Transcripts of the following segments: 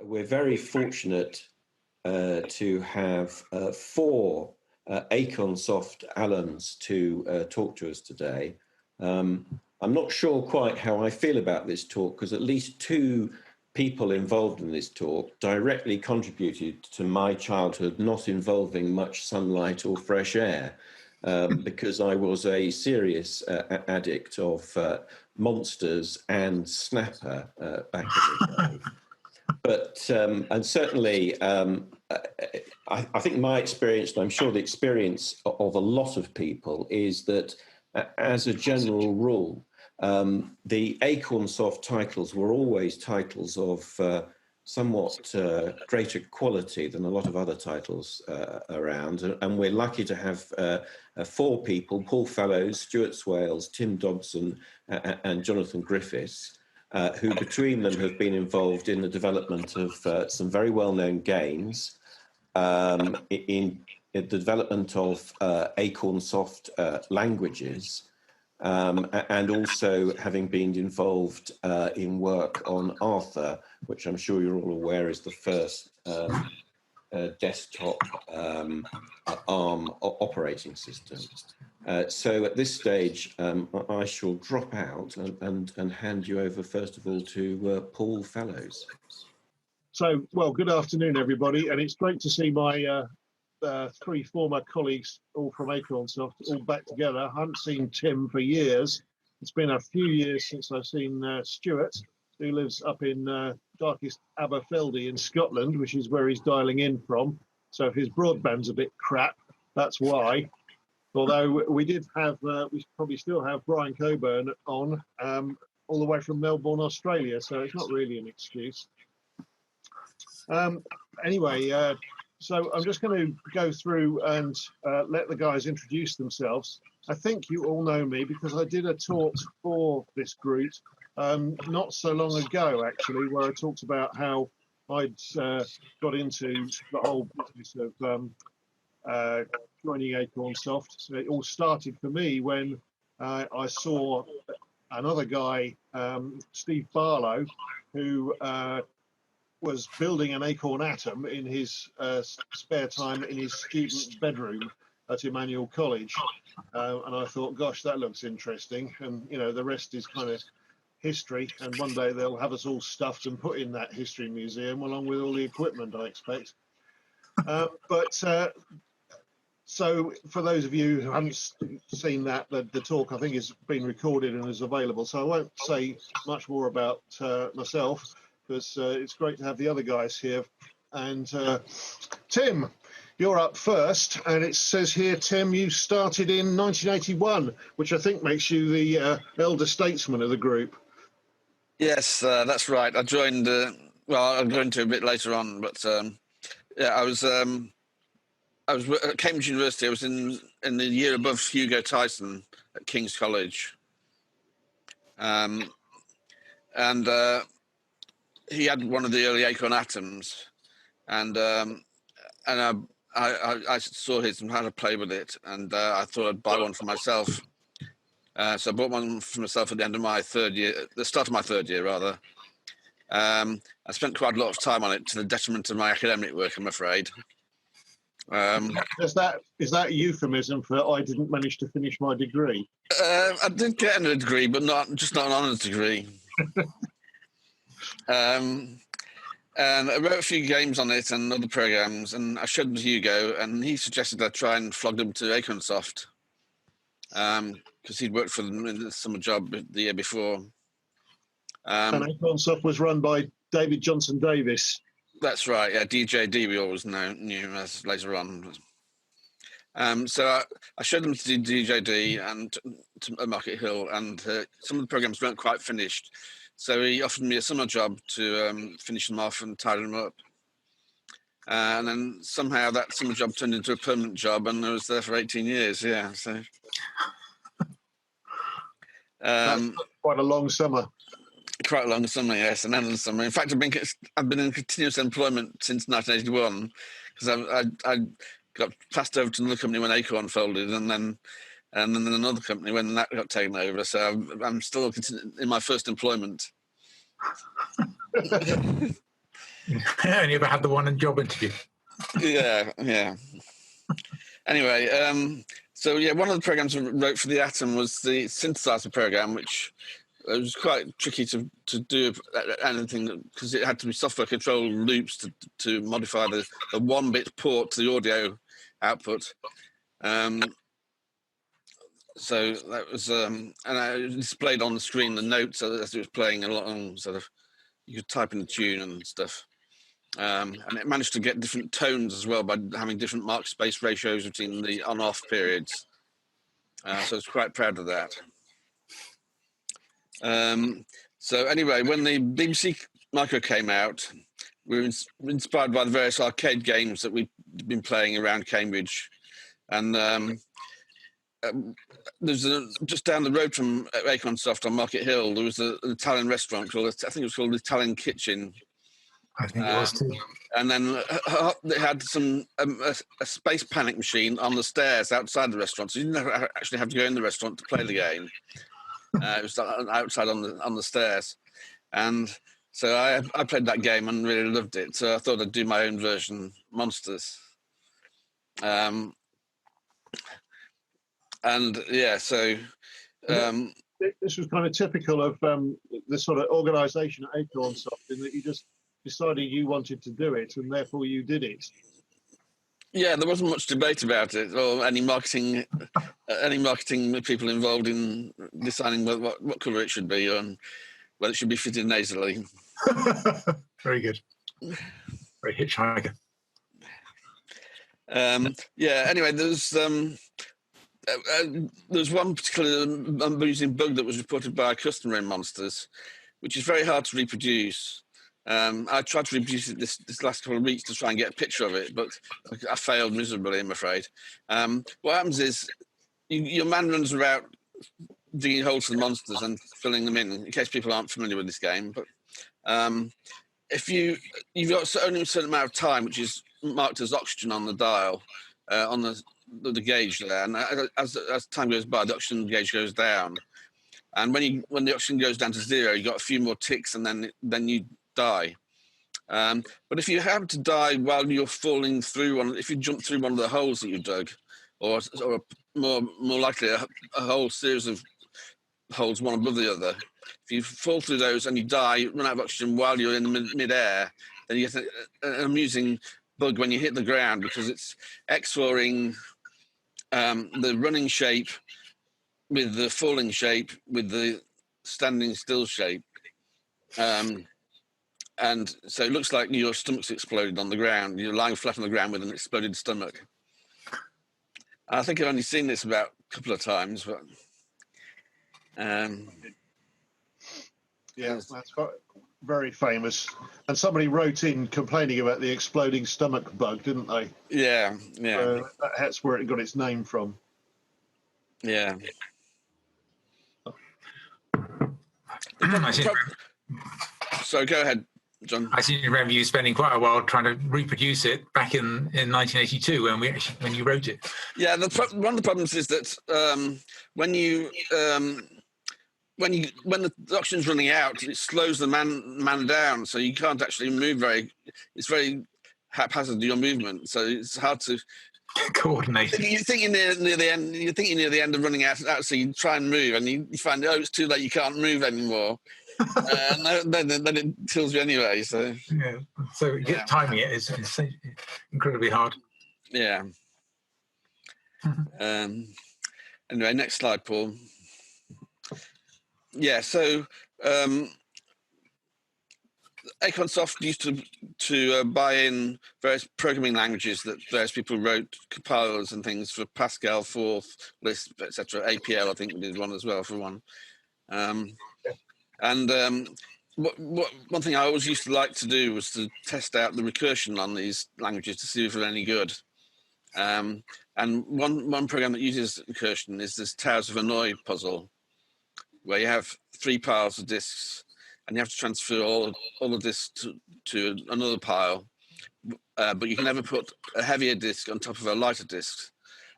We're very fortunate to have 4 Acornsoft alums to talk to us today. I'm not sure quite how I feel about this talk, because at least 2 people involved in this talk directly contributed to my childhood not involving much sunlight or fresh air, because I was a serious addict of Monsters and Snapper back in the day. But, and certainly, I think my experience, and I'm sure the experience of a lot of people, is that as a general rule, the Acornsoft titles were always titles of somewhat greater quality than a lot of other titles around. And we're lucky to have 4 people, Paul Fellows, Stuart Swales, Tim Dobson, and Jonathan Griffiths, who between them have been involved in the development of some very well-known games, in the development of Acornsoft languages, and also having been involved in work on Arthur, which I'm sure you're all aware is the first desktop ARM operating system. So at this stage, I shall drop out and hand you over, first of all, to Paul Fellows. So, well, good afternoon, everybody. And it's great to see my 3 former colleagues, all from Acornsoft, all back together. I haven't seen Tim for years. It's been a few years since I've seen Stuart, who lives up in darkest Aberfeldy in Scotland, which is where he's dialing in from. So if his broadband's a bit crap, that's why. Although we did have, we probably still have Brian Coburn on, all the way from Melbourne, Australia. So it's not really an excuse. Anyway, so I'm just going to go through and let the guys introduce themselves. I think you all know me because I did a talk for this group not so long ago, actually, where I talked about how I'd got into the whole business of joining Acornsoft. So it all started for me when I saw another guy, Steve Barlow, who was building an Acorn Atom in his spare time in his student bedroom at Emmanuel College. And I thought, gosh, that looks interesting. And, you know, the rest is kind of history. And one day they'll have us all stuffed and put in that history museum along with all the equipment, I expect. So for those of you who haven't seen that, the talk I think has been recorded and is available. So I won't say much more about myself, because it's great to have the other guys here. And Tim, you're up first, and it says here, Tim, you started in 1981, which I think makes you the elder statesman of the group. Yes, that's right. I joined, well, I'll go into a bit later on, but yeah, I was at Cambridge University. I was in the year above Hugo Tyson at King's College. And he had one of the early Acorn Atoms, and I saw his and had to play with it, and I thought I'd buy one for myself. So I bought one for myself at the end of my 3rd year, the start of my 3rd year, rather. I spent quite a lot of time on it to the detriment of my academic work, I'm afraid. Is that a euphemism for I didn't manage to finish my degree? I did get a degree, but just not an honours degree. And I wrote a few games on it and other programs, and I showed them to Hugo, and he suggested I try and flog them to Acornsoft, because he'd worked for them in the summer job the year before. And Acornsoft was run by David Johnson Davis. That's right, yeah, DJD we always knew as later on. So I showed them to DJD and to Market Hill, and some of the programs weren't quite finished. So he offered me a summer job to finish them off and tidy them up. and then somehow that summer job turned into a permanent job, and I was there for 18 years. Yeah, so That's quite a long summer. quite a long summer, yes, an endless summer. In fact, I've been in continuous employment since 1981 because I got passed over to another company when Acorn folded, and then another company when that got taken over. So I'm still in my first employment. I only ever had the one job interview. Yeah. Anyway, so yeah, one of the programs I wrote for the Atom was the synthesizer program, which it was quite tricky to do anything because it had to be software controlled loops to modify the 1-bit port to the audio output. So that was, and I displayed on the screen the notes as it was playing along, sort of, you could type in the tune and stuff. And it managed to get different tones as well by having different mark space ratios between the on-off periods. So I was quite proud of that. So anyway, when the BBC Micro came out, we were inspired by the various arcade games that we'd been playing around Cambridge. And there's just down the road from Acornsoft on Market Hill, there was an Italian restaurant called, I think it was called Italian Kitchen. I think it was too. And then they had a space panic machine on the stairs outside the restaurant, so you didn't actually have to go in the restaurant to play the game. It was outside on the stairs, and so I played that game and really loved it. So I thought I'd do my own version, Monsters. And yeah, so this was kind of typical of the sort of organisation at Acornsoft, in that you just decided you wanted to do it, and therefore you did it. Yeah, there wasn't much debate about it, or any marketing people involved in deciding what colour it should be and whether it should be fitted nasally. Very good. Very hitchhiker. Yeah. Anyway, there's one particular amusing bug that was reported by a customer in Monsters, which is very hard to reproduce. I tried to reproduce it this last couple of weeks to try and get a picture of it, but I failed miserably, I'm afraid. What happens is your man runs about digging holes for the monsters and filling them in case people aren't familiar with this game. But if you've got only a certain amount of time, which is marked as oxygen on the dial, on the gauge there, and as time goes by, the oxygen gauge goes down. And when the oxygen goes down to 0, you got a few more ticks, and then you die. But if you happen to die while you're falling through if you jump through one of the holes that you dug, or more likely a whole series of holes, one above the other, if you fall through those and you die, run out of oxygen while you're in mid-air, then you get an amusing bug when you hit the ground, because it's XORing the running shape with the falling shape with the standing still shape. And so it looks like your stomach's exploded on the ground. You're lying flat on the ground with an exploded stomach. I think I've only seen this about a couple of times, but yeah, that's very famous. And somebody wrote in complaining about the exploding stomach bug, didn't they? Yeah. That's where it got its name from. Yeah. So go ahead, John. I seem to remember you spending quite a while trying to reproduce it back in 1982 when you wrote it. Yeah, one of the problems is that when the oxygen's running out, it slows the man down, so you can't actually move it's very haphazard, your movement, so it's hard to coordinate. You think you're near the end. You think you're near the end of running out, so you try and move, and you find it's too late. You can't move anymore. And then it kills you anyway. So yeah, so timing it is incredibly hard. Yeah. Anyway, next slide, Paul. Yeah, so Acornsoft used to buy in various programming languages that various people wrote, compilers and things for Pascal, Forth, Lisp, etc. APL, I think we did one as well for one. And one thing I always used to like to do was to test out the recursion on these languages to see if they're any good. And one program that uses recursion is this Towers of Hanoi puzzle, where you have 3 piles of disks, and you have to transfer all of this to another pile. But you can never put a heavier disk on top of a lighter disk.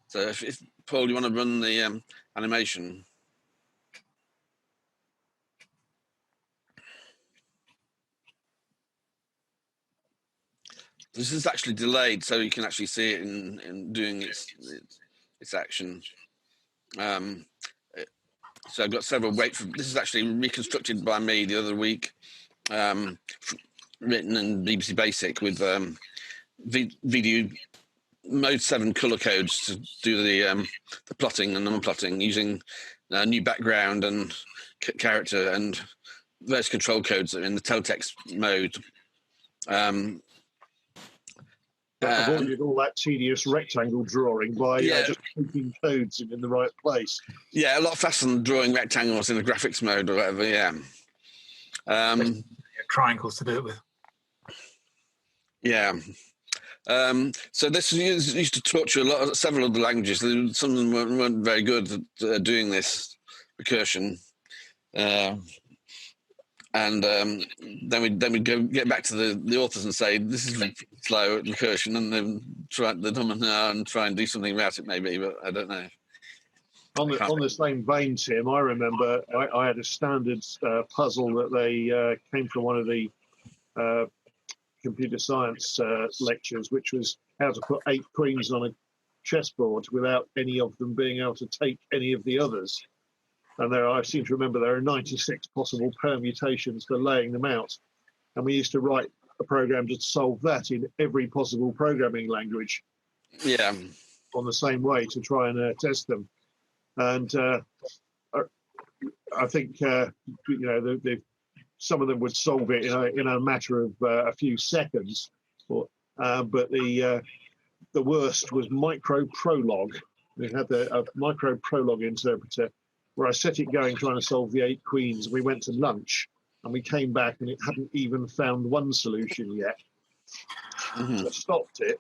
So if Paul, you want to run the animation. This is actually delayed, so you can actually see it in doing its action. So I've got several this is actually reconstructed by me the other week, written in BBC Basic with VDU Mode 7 color codes to do the plotting and non-plotting using new background and character and various control codes in the teletext mode. Avoided all that tedious rectangle drawing by just keeping codes in the right place. Yeah, a lot faster than drawing rectangles in the graphics mode or whatever. Yeah. Triangles to do it with. Yeah. So this used to torture several of the languages. Some of them weren't very good at doing this recursion. And then we'd get back to the authors and say, this is slow at recursion, and then try and do something about it maybe, but I don't know. On the same vein, Tim, I remember I had a standard puzzle that they came from one of the computer science lectures, which was how to put 8 queens on a chessboard without any of them being able to take any of the others. And I seem to remember there are 96 possible permutations for laying them out. And we used to write a program to solve that in every possible programming language. Yeah. On the same way to try and test them. And I think, some of them would solve it in a matter of a few seconds. But the worst was micro prologue. We had a micro prologue interpreter where I set it going trying to solve the 8 queens. We went to lunch and we came back and it hadn't even found one solution yet. Mm-hmm. So I stopped it,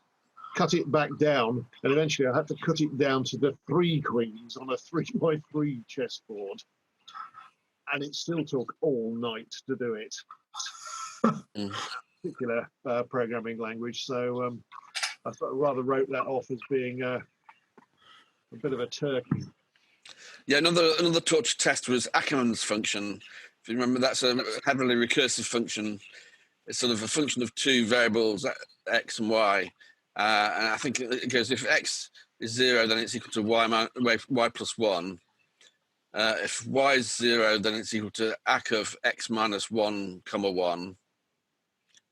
cut it back down, and eventually I had to cut it down to the 3 queens on a 3x3 chessboard. And it still took all night to do it. Particular programming language. So I rather wrote that off as being a bit of a turkey. Yeah, another torture test was Acorn's function. If you remember, that's a heavily recursive function. It's sort of a function of 2 variables, x and y. And I think it goes, if x is 0, then it's equal to y plus 1. If y is 0, then it's equal to ac of x minus 1, 1.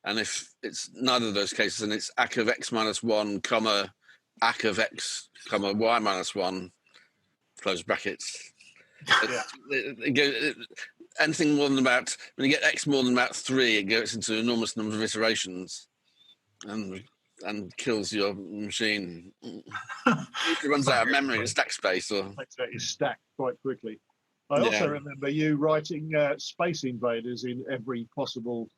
And if it's neither of those cases, then it's ac of x minus 1, ac of x, y minus 1, close brackets. Anything more than about, when you get x more than about 3, it goes into an enormous number of iterations and kills your machine. It runs out of memory and stack space. Or takes out your stack quite quickly. I also remember you writing Space Invaders in every possible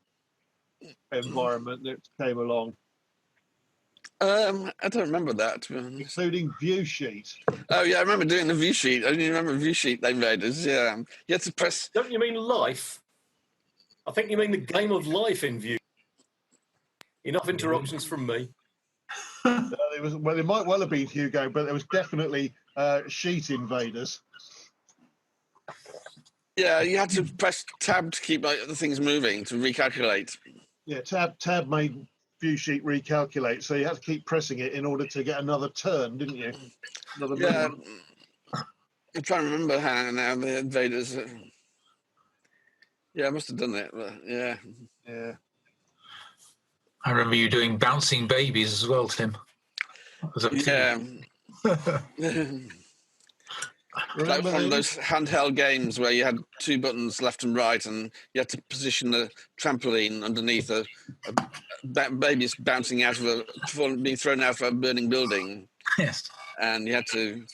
environment that came along. I don't remember that, to be honest. Including view sheet. Oh yeah, I remember doing the view sheet. I only remember view sheet Invaders. Yeah, you had to press. Don't you mean life? I think you mean the game of life in view. Enough interruptions from me. It might well have been Hugo, but there was definitely sheet Invaders. Yeah, you had to press tab to keep the things moving to recalculate. Yeah, tab made view sheet recalculate, so you had to keep pressing it in order to get another turn, didn't you? Yeah, I'm trying to remember how now the Invaders. Yeah, I must have done it, but yeah. I remember you doing bouncing babies as well, Tim. Yeah. Like one of those handheld games where you had 2 buttons left and right, and you had to position the trampoline underneath a baby's bouncing out of being thrown out of a burning building. Yes. And you had to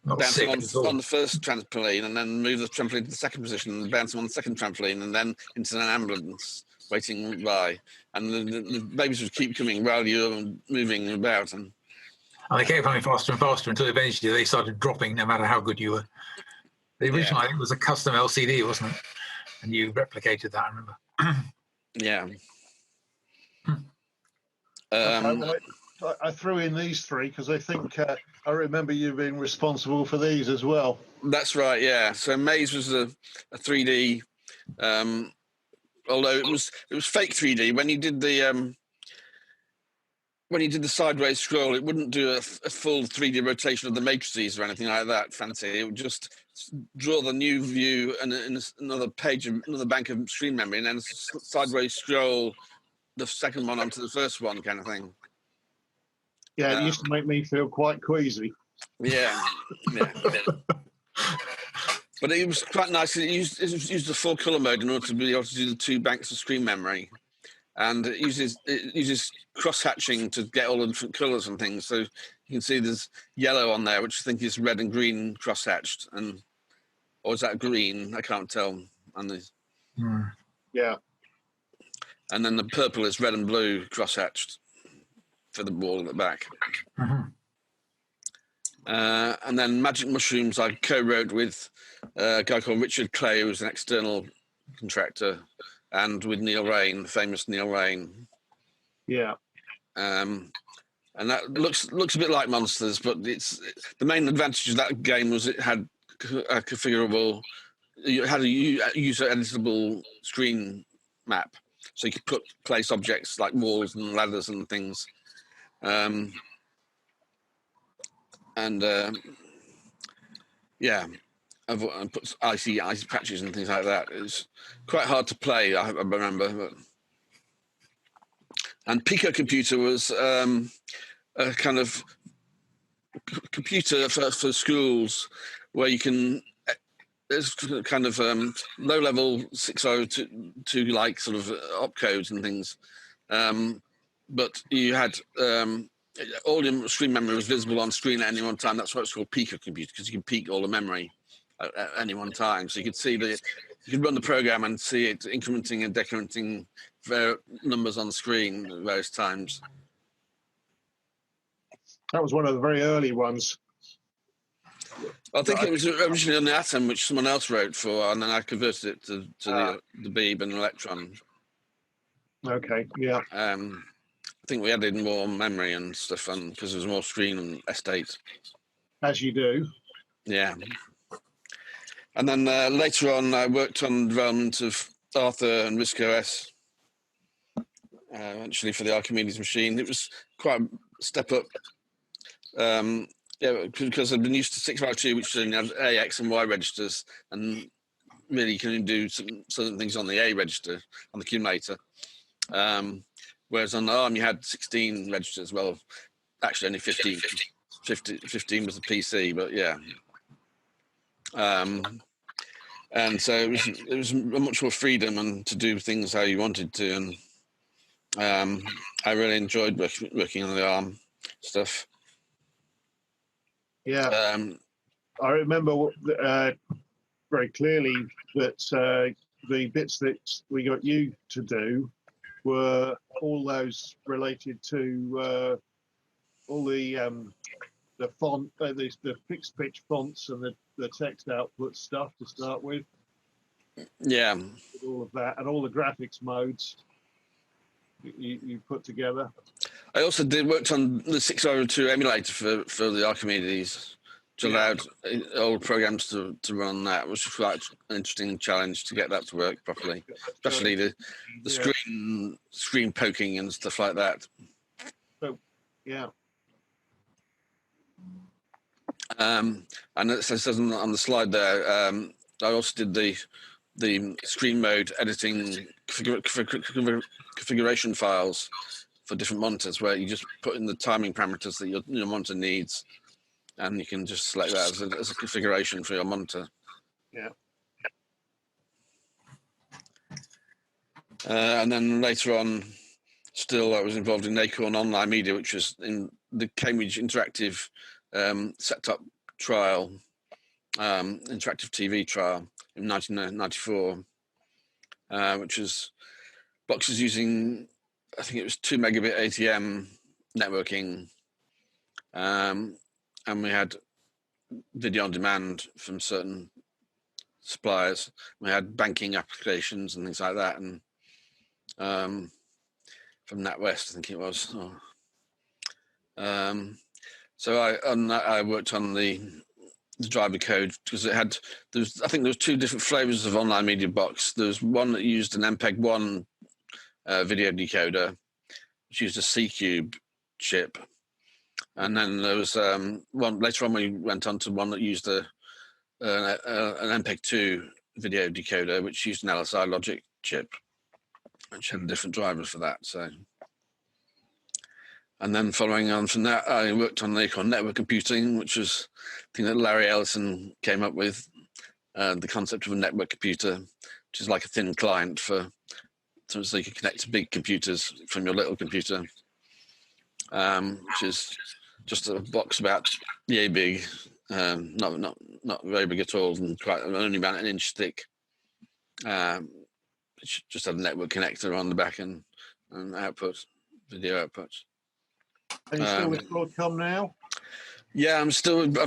Not bounce sick him at all. on the first trampoline, and then move the trampoline to the second position, and bounce him on the second trampoline, and then into an ambulance waiting by. And the babies would keep coming while you're moving about. And they kept coming faster and faster until eventually they started dropping, no matter how good you were. The original, I think, was a custom LCD, wasn't it? And you replicated that, I remember. yeah. I threw in these three because I think I remember you being responsible for these as well. That's right, yeah. So Maze was a 3D, although it was fake 3D. When you did the sideways scroll, it wouldn't do a full 3D rotation of the matrices or anything like that fancy. It would just draw the new view and another page, another bank of screen memory, and then sideways scroll the second one onto the first one, kind of thing. Yeah, it used to make me feel quite queasy. Yeah. But it was quite nice. It used the full color mode in order to be able to do the 2 banks of screen memory, and it uses cross hatching to get all the different colors and things. So you can see there's yellow on there, which I think is red and green cross hatched, or is that green? I can't tell. Yeah. And then the purple is red and blue cross hatched for the wall at the back. And then Magic Mushrooms I co-wrote with a guy called Richard Clay, who was an external contractor, and with Neil Rain, famous Neil Rain. Yeah. And that looks a bit like Monsters, but the main advantage of that game was it had a configurable, you had a user editable screen map, so you could place objects like walls and ladders and things. And put icy patches and things like that. It's quite hard to play, I remember. And Pico Computer was a kind of computer for schools where you can. There's kind of low-level 602 like sort of opcodes and things, but you had all your screen memory was visible on screen at any one time. That's why it's called Pico Computer, because you can peek all the memory at any one time. So you could see you could run the program and see it incrementing and decrementing numbers on the screen at various times. That was one of the very early ones. I think it was originally on the Atom, which someone else wrote for, and then I converted it to the Beeb and Electron. Okay, yeah. I think we added more memory and stuff, because there was more screen and estate. As you do. Yeah. And then later on, I worked on the development of Arthur and Risk OS, actually for the Archimedes machine. It was quite a step up. Because I've been used to 652, which only had A, X, and Y registers, and really you can only do certain things on the A register, on the accumulator. Whereas on the ARM, you had 16 registers. Well, actually only 15. 15 was the PC, but yeah. And so it was much more freedom and to do things how you wanted to. And I really enjoyed working on the ARM stuff. Yeah, I remember very clearly that the bits that we got you to do were all those related to all the font, the fixed pitch fonts and the text output stuff to start with. Yeah, all of that and all the graphics modes you put together. I also worked on the 602 emulator for the Archimedes, which allowed old programs to run on that, which was quite an interesting challenge to get that to work properly, especially the screen poking and stuff like that. So, yeah. And it says on the slide there, I also did the screen mode editing configuration files for different monitors, where you just put in the timing parameters that your monitor needs, and you can just select that as a configuration for your monitor. Yeah. And then later on, still I was involved in Acorn Online Media, which was in the Cambridge Interactive set-top trial, interactive TV trial in 1994, which was boxes using, I think it was 2 megabit ATM networking, and we had video on demand from certain suppliers. We had banking applications and things like that, and from NatWest, I think it was. So I worked on the driver code because I think there was 2 different flavors of online media box. There was one that used an MPEG-1 video decoder, which used a C-Cube chip, and then there was one later on. We went on to one that used an MPEG-2 video decoder, which used an LSI logic chip, which had different drivers for that. So, and then following on from that, I worked on the Acorn network computing, which was the thing that Larry Ellison came up with, the concept of a network computer, which is like a thin client so you can connect to big computers from your little computer, which is just a box about yay big, not very big at all, and only about 1 inch thick. It just had a network connector on the back and output, video output. Are you still with Broadcom now? Yeah, I've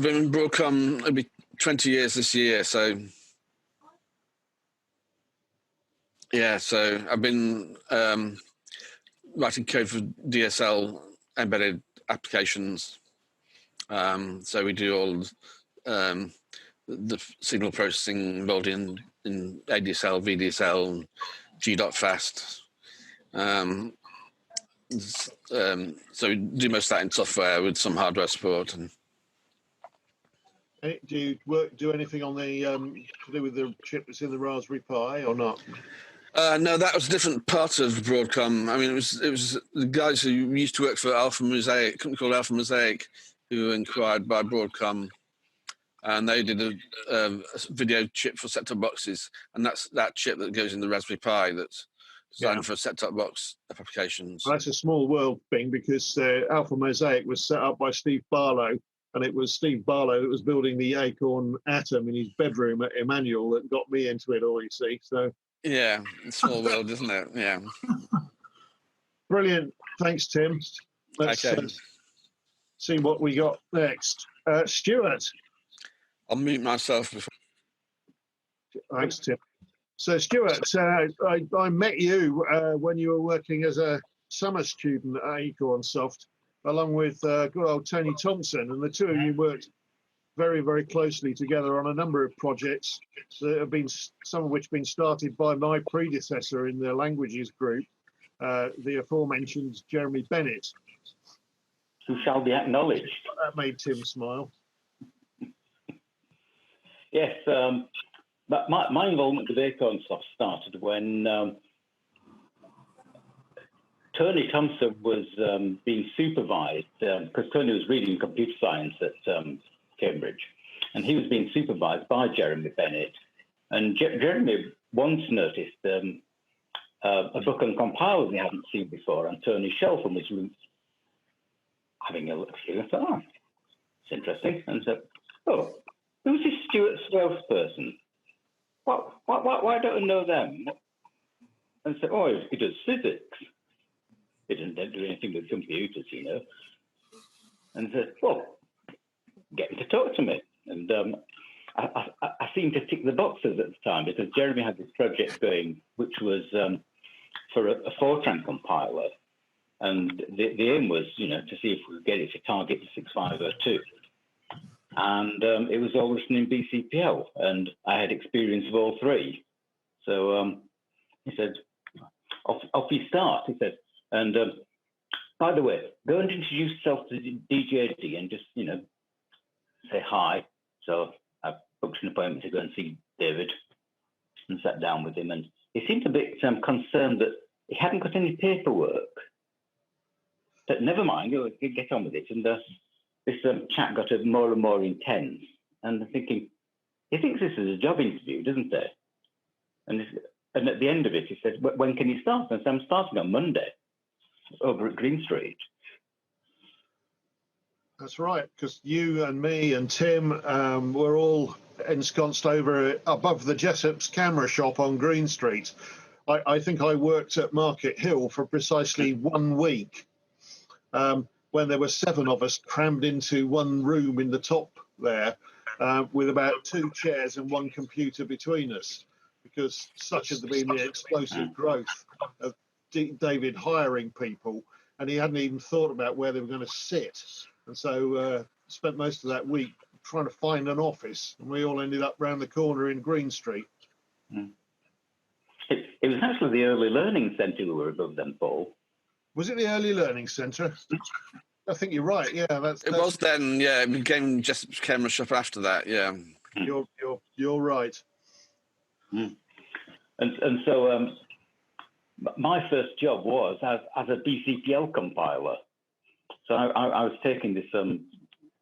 been in Broadcom, it'll be 20 years this year, so yeah, so I've been writing code for DSL embedded applications. So we do all the signal processing involved in ADSL, VDSL, G.fast. So we do most of that in software with some hardware support. And do you do anything on the to do with the chip that's in the Raspberry Pi or not? No, that was a different part of Broadcom. I mean, it was the guys who used to work for Alpha Mosaic, a company called Alpha Mosaic, who were inquired by Broadcom, and they did a video chip for set-top boxes, and that's that chip that goes in the Raspberry Pi that's designed for set-top box applications. Well, that's a small world thing, because Alpha Mosaic was set up by Steve Barlow, and it was Steve Barlow that was building the Acorn Atom in his bedroom at Emmanuel that got me into it all, you see. So yeah, small world, isn't it? Yeah. Brilliant. Thanks, Tim. Let's see what we got next. Stuart. I'll mute myself before. Thanks, Tim. So, Stuart, I met you when you were working as a summer student at Acornsoft, along with good old Tony Thompson, and the two of you worked very, very closely together on a number of projects that have been, some of which have been started by my predecessor in the languages group, the aforementioned Jeremy Bennett. Who shall be acknowledged. That made Tim smile. Yes, but my involvement with Acornsoft started when Tony Thompson was being supervised, because Tony was reading computer science at Cambridge, and he was being supervised by Jeremy Bennett. And Jeremy once noticed a book on compilers he hadn't seen before on Tony's shelf and was having a look through. I thought, oh, it's interesting. And said, oh, who's this Stuart Swales person? Why don't I know them? And said, oh, he does physics. He doesn't do anything with computers, you know. And said, well, get him to talk to me. And I seemed to tick the boxes at the time, because Jeremy had this project going, which was for a Fortran compiler. And the aim was, you know, to see if we could get it to target the 6502. And it was all written in BCPL, and I had experience of all three. So he said, off you start, he said. And by the way, go and introduce yourself to DJD and just, you know, say hi. So I booked an appointment to go and see David and sat down with him. And he seemed a bit concerned that he hadn't got any paperwork. But never mind, go get on with it. And this chat got more and more intense. And I'm thinking, he thinks this is a job interview, doesn't he? And at the end of it, he said, when can you start? And I said, I'm starting on Monday over at Green Street. That's right, because you and me and Tim were all ensconced over above the Jessop's camera shop on Green Street. I think I worked at Market Hill for precisely 1 week when there were 7 of us crammed into one room in the top there with about 2 chairs and 1 computer between us, because such had been the explosive growth of David hiring people, and he hadn't even thought about where they were going to sit. And so spent most of that week trying to find an office, and we all ended up round the corner in Green Street. It was actually the Early Learning Centre we were above then, Paul. Was it the Early Learning Centre? I think you're right. Yeah, that's It was then. Yeah, it became just camera shop after that. Yeah, you're right. And so my first job was as a BCPL compiler. So I was taking this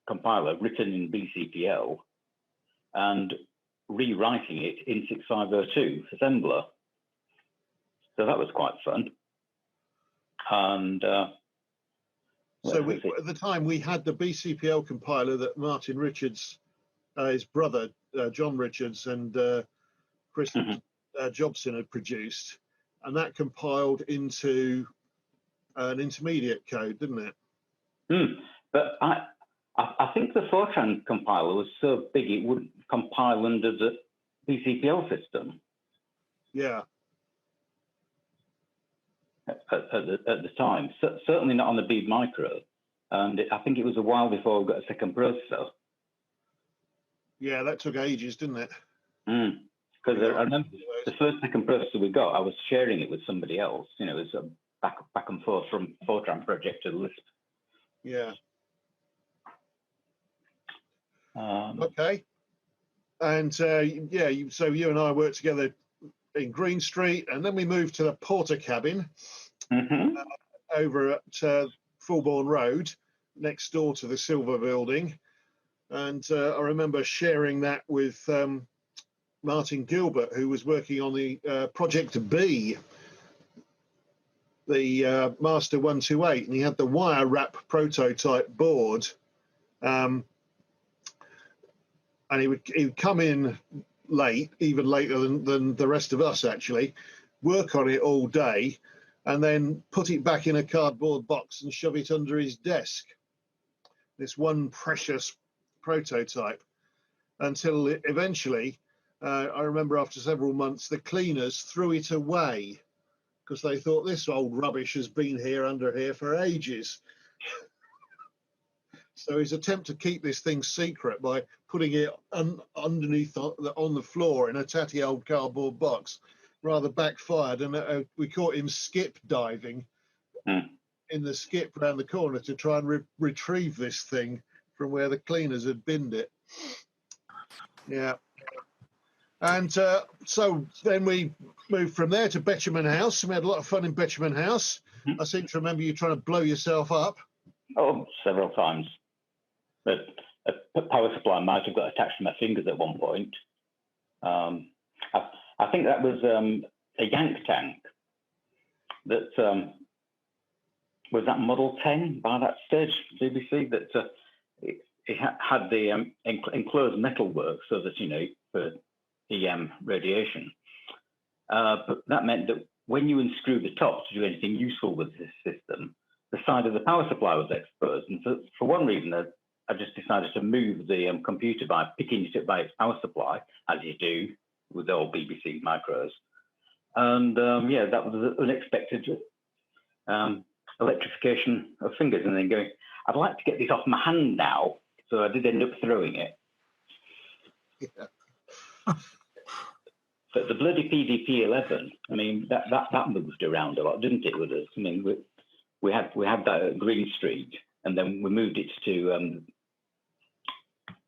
compiler written in BCPL and rewriting it in 6502 assembler. So that was quite fun. And so at the time we had the BCPL compiler that Martin Richards, his brother John Richards, and Chris Dobson had produced, and that compiled into an intermediate code, didn't it? But I think the Fortran compiler was so big it wouldn't compile under the BCPL system. Yeah. At the time, certainly not on the Beeb Micro, and I think it was a while before we got a second processor. Yeah, that took ages, didn't it? Because I remember the first second processor we got, I was sharing it with somebody else. You know, it was back and forth from Fortran project to Lisp. Yeah. Okay. And so you and I worked together in Green Street, and then we moved to the Porter cabin over at Fulbourn Road, next door to the Silver Building. And I remember sharing that with Martin Gilbert, who was working on the Project B, the Master 128, and he had the wire wrap prototype board. And he would come in late, even later than the rest of us actually, work on it all day, and then put it back in a cardboard box and shove it under his desk. This one precious prototype, until eventually, I remember after several months, the cleaners threw it away because they thought this old rubbish has been under here for ages. So his attempt to keep this thing secret by putting it underneath on the floor in a tatty old cardboard box rather backfired, and we caught him skip diving in the skip round the corner to try and retrieve this thing from where the cleaners had binned it. Yeah. And so then we moved from there to Betcherman House, and we had a lot of fun in Betcherman House. I seem to remember you trying to blow yourself up. Oh, several times. But a power supply might have got attached to my fingers at one point. I think that was a Yank tank that was that Model 10 by that stage, BBC, that it had the enclosed metalwork so that, you know, for EM radiation. But that meant that when you unscrew the top to do anything useful with this system, the side of the power supply was exposed. And for one reason, I just decided to move the computer by picking it up by its power supply, as you do with the old BBC micros. And yeah, that was an unexpected electrification of fingers, and then going, I'd like to get this off my hand now. So I did end up throwing it. Yeah. But the bloody PDP-11, I mean, that moved around a lot, didn't it, with us? I mean, we had that at Green Street, and then we moved it to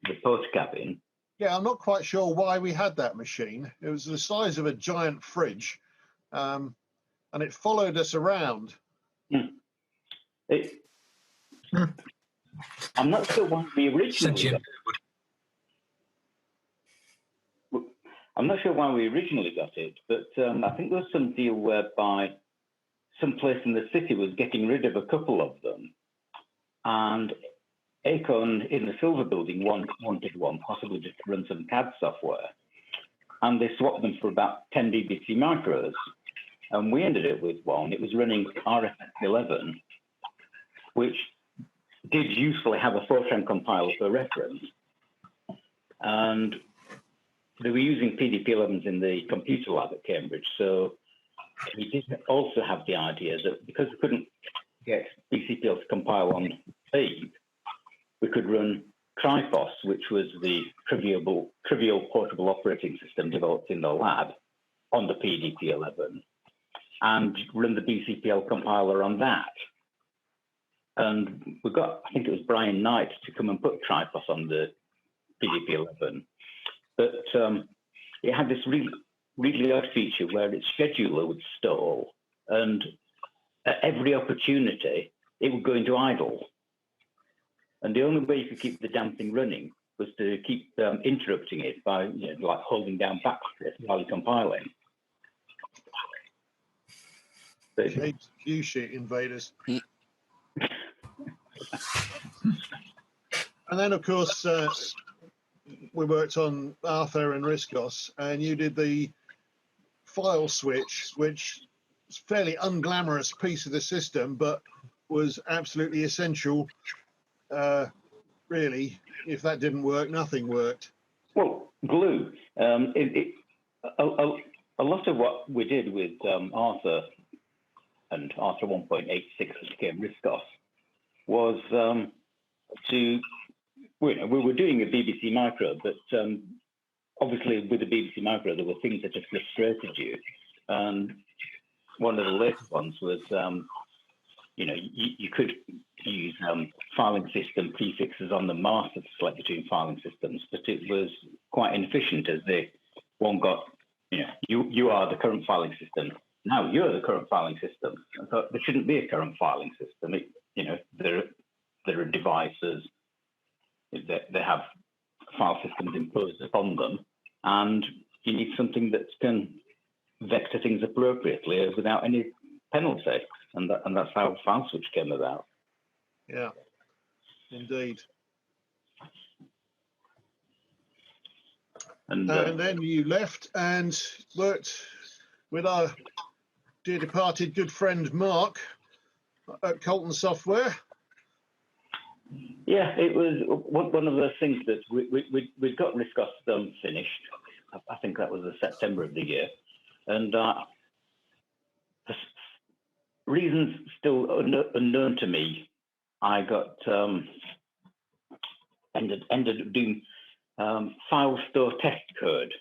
the Porter cabin. Yeah, I'm not quite sure why we had that machine. It was the size of a giant fridge, and it followed us around. I'm not sure why we originally got it. I'm not sure why we originally got it, but I think there was some deal whereby some place in the city was getting rid of a couple of them, and Acorn in the Silver Building wanted one, possibly just to run some CAD software. And they swapped them for about 10 BBC micros. And we ended up with one. It was running RFX11, which did usefully have a Fortran compiler for reference. And they were using PDP-11s in the computer lab at Cambridge. So we did also have the idea that because we couldn't get BCPL to compile on Beeb, we could run Tripos, which was the trivial portable operating system developed in the lab, on the PDP-11, and run the BCPL compiler on that. And we got, I think it was Brian Knight, to come and put Tripos on the PDP-11. But it had this really odd feature where its scheduler would stall, and at every opportunity, it would go into idle. And the only way you could keep the damn thing running was to keep interrupting it by, like holding down backspace while you're compiling. You shit, Invaders. And then, of course, we worked on Arthur and Riscos, and you did the file switch, which was a fairly unglamorous piece of the system, but was absolutely essential. Really, if that didn't work, nothing worked. Well, glue. A lot of what we did with Arthur and Arthur 1.86, which became Riscos, was we were doing a BBC micro, but obviously with the BBC micro, there were things that just frustrated you. And one of the latest ones was, you could use filing system prefixes on the master to select between filing systems, but it was quite inefficient as one got, you are the current filing system. Now you're the current filing system. I thought there shouldn't be a current filing system. There are devices that they have file systems imposed upon them, and you need something that can vector things appropriately without any penalty, and that's how file switch came about. Yeah, indeed. And then you left and worked with our dear departed good friend Mark at Colton Software. Yeah, it was one of those things that we got Riscos finished. I think that was the September of the year, and reasons still unknown to me, I got ended up doing file store test code,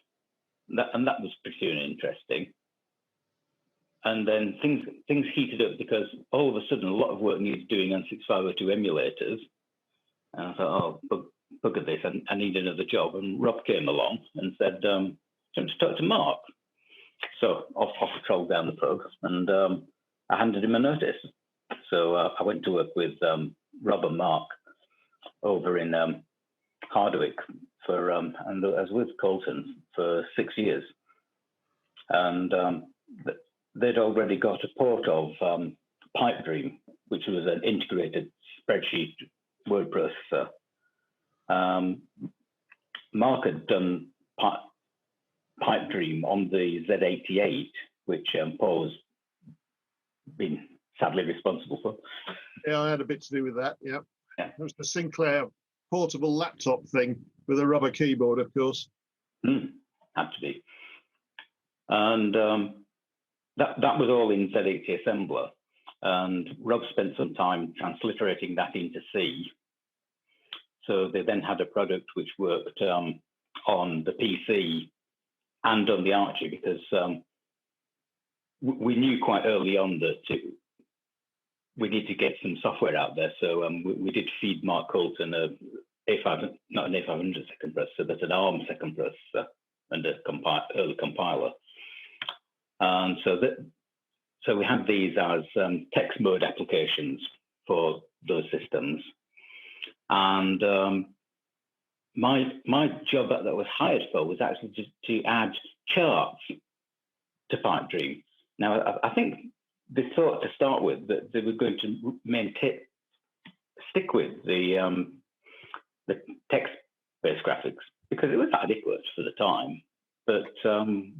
and that was pretty interesting. And then things heated up because all of a sudden a lot of work needed doing on 6502 emulators. And I thought, oh, bugger this, I need another job. And Rob came along and said, do you want to talk to Mark? So off I trolled down the pub, and I handed him a notice. So I went to work with Rob and Mark over in Hardwick and I was with Colton for 6 years. And they'd already got a port of Pipedream, which was an integrated spreadsheet word processor. Mark had done Pipedream on the Z88, which Paul's been sadly responsible for. Yeah, I had a bit to do with that, yeah. It was the Sinclair portable laptop thing with a rubber keyboard, of course. Had to be. And that was all in Z80 assembler. And Rob spent some time transliterating that into C. So they then had a product which worked on the PC and on the Archie, because we knew quite early on that we need to get some software out there. So we did feed Mark Colton not an A500 second processor, but an ARM second processor and a early compiler. And so we had these as text mode applications for those systems. And my job that I was hired for was actually just to add charts to Pipedream. Now, I think they thought to start with that they were going to stick with the the text-based graphics because it was adequate for the time. But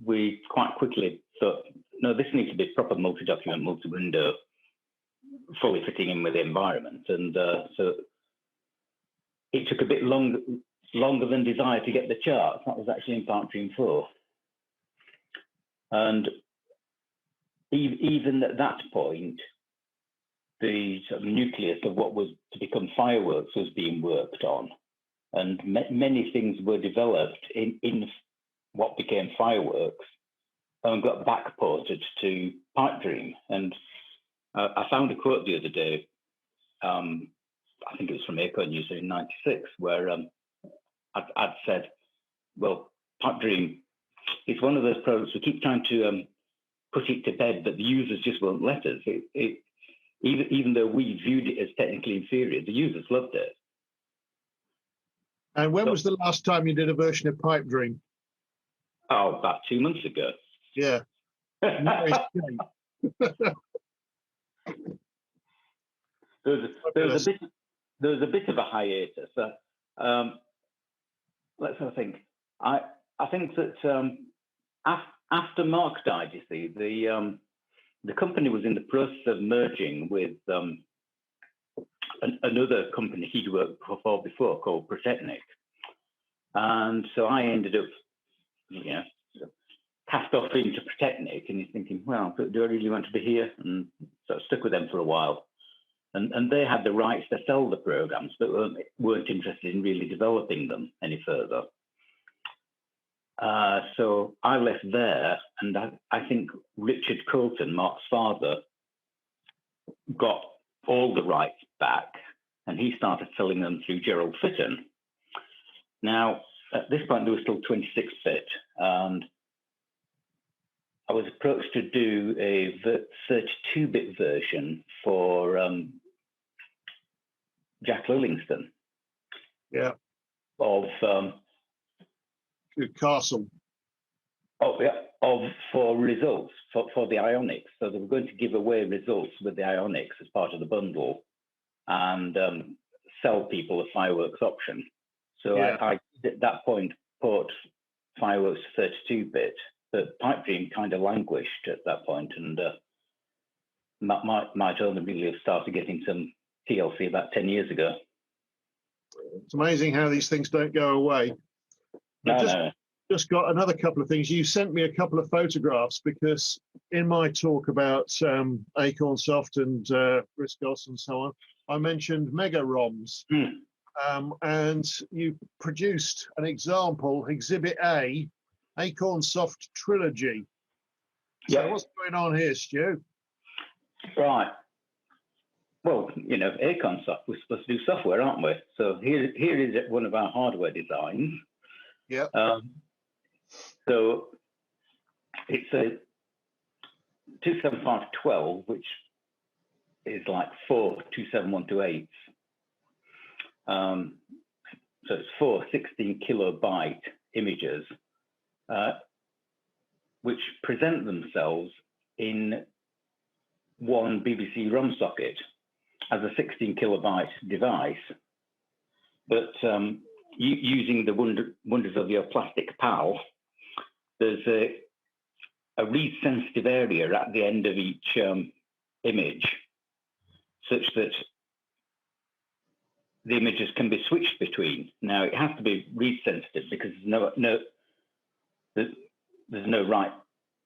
we quite quickly thought, no, this needs to be proper multi-document, multi-window, fully fitting in with the environment. And so it took a bit longer than desired to get the charts. That was actually in PipeDream 4. And even at that point, the sort of nucleus of what was to become Fireworks was being worked on. And many things were developed in what became Fireworks and got backported to PipeDream. And I found a quote the other day, I think it was from Acorn user in '96, where I'd said, well, PipeDream, it's one of those products we keep trying to put it to bed, but the users just won't let us. Even though we viewed it as technically inferior, the users loved it. And when was the last time you did a version of PipeDream? Oh, about 2 months ago. Yeah. There was a bit of a hiatus. Let's have a think. I think that after Mark died, you see, the company was in the process of merging with another company he'd worked for before called Protechnic. And so I ended up, cast off into Protechnic, and you're thinking, well, do I really want to be here? And so I stuck with them for a while. And they had the rights to sell the programs, but weren't interested in really developing them any further. So I left there, and I think Richard Coulton, Mark's father, got all the rights back, and he started selling them through Gerald Fitton. Now, at this point, there was still 26-bit, and I was approached to do a 32-bit version for Jack Lillingston. Yeah. Of Castle. Oh, yeah, for results for the Ionics. So they were going to give away results with the Ionics as part of the bundle, and sell people a Fireworks option. So yeah. I at that point port Fireworks to 32-bit, but PipeDream kind of languished at that point, and might only really have started getting some TLC about 10 years ago. It's amazing how these things don't go away. Just got another couple of things. You sent me a couple of photographs because in my talk about Acornsoft and Riscos and so on, I mentioned Mega ROMs. And you produced an example, Exhibit A, Acornsoft Trilogy. So what's going on here, Stu? Right. Well, Acornsoft, we're supposed to do software, aren't we? So here is one of our hardware designs. Yeah. So it's a 27512, which is like 4 27128s. So it's 4 16-kilobyte images, which present themselves in one BBC ROM socket as a 16-kilobyte device, but using the wonders of your plastic PAL, there's a read-sensitive area at the end of each image, such that the images can be switched between. Now, it has to be read-sensitive because there's no write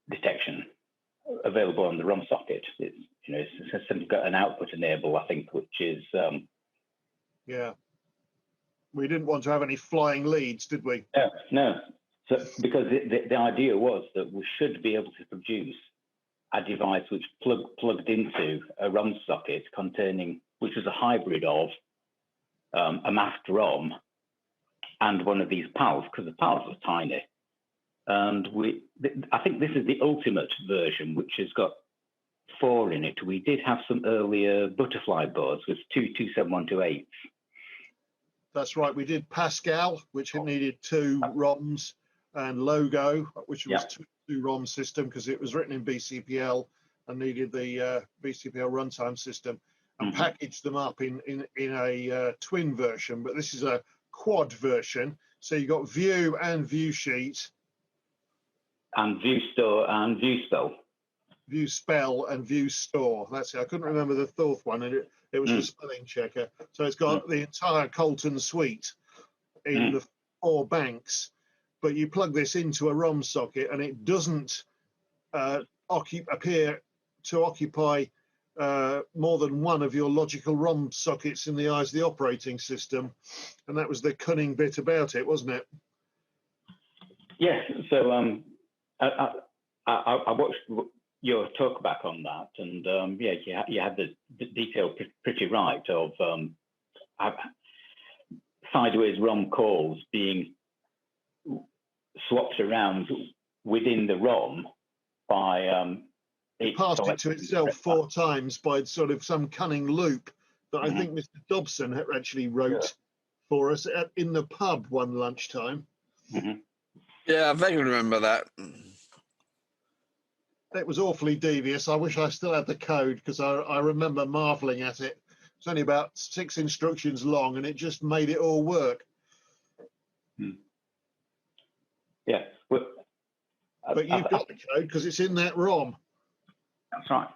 detection available on the ROM socket. It's simply got an output enable, I think, which is... Yeah. We didn't want to have any flying leads, did we? No. So, because the idea was that we should be able to produce a device which plugged into a ROM socket which was a hybrid of a masked ROM and one of these PALs, because the PALs were tiny. And I think this is the ultimate version, which has got 4 in it. We did have some earlier butterfly boards with 2 27128s. That's right. We did Pascal, which needed 2 ROMs, and Logo, which was 2 ROM system because it was written in BCPL and needed the BCPL runtime system, and packaged them up in a twin version. But this is a quad version. So you got view and view sheet. And view store and view spell. View spell and view store. That's it. I couldn't remember the fourth one, and it was the spelling checker. So it's got the entire Colton suite in the 4 banks. But you plug this into a ROM socket, and it doesn't appear to occupy more than one of your logical ROM sockets in the eyes of the operating system. And that was the cunning bit about it, wasn't it? Yeah. So I watched your talk back on that, and you had the detail pretty right of sideways ROM calls being swapped around within the ROM by it passed it to itself 4 times by sort of some cunning loop that I think Mr. Dobson had actually wrote for us in the pub one lunchtime. Yeah, I vaguely remember that. It was awfully devious. I wish I still had the code, because I remember marveling at it. It's only about 6 instructions long, and it just made it all work. Yeah. Well, but you've got the code because it's in that ROM. That's right.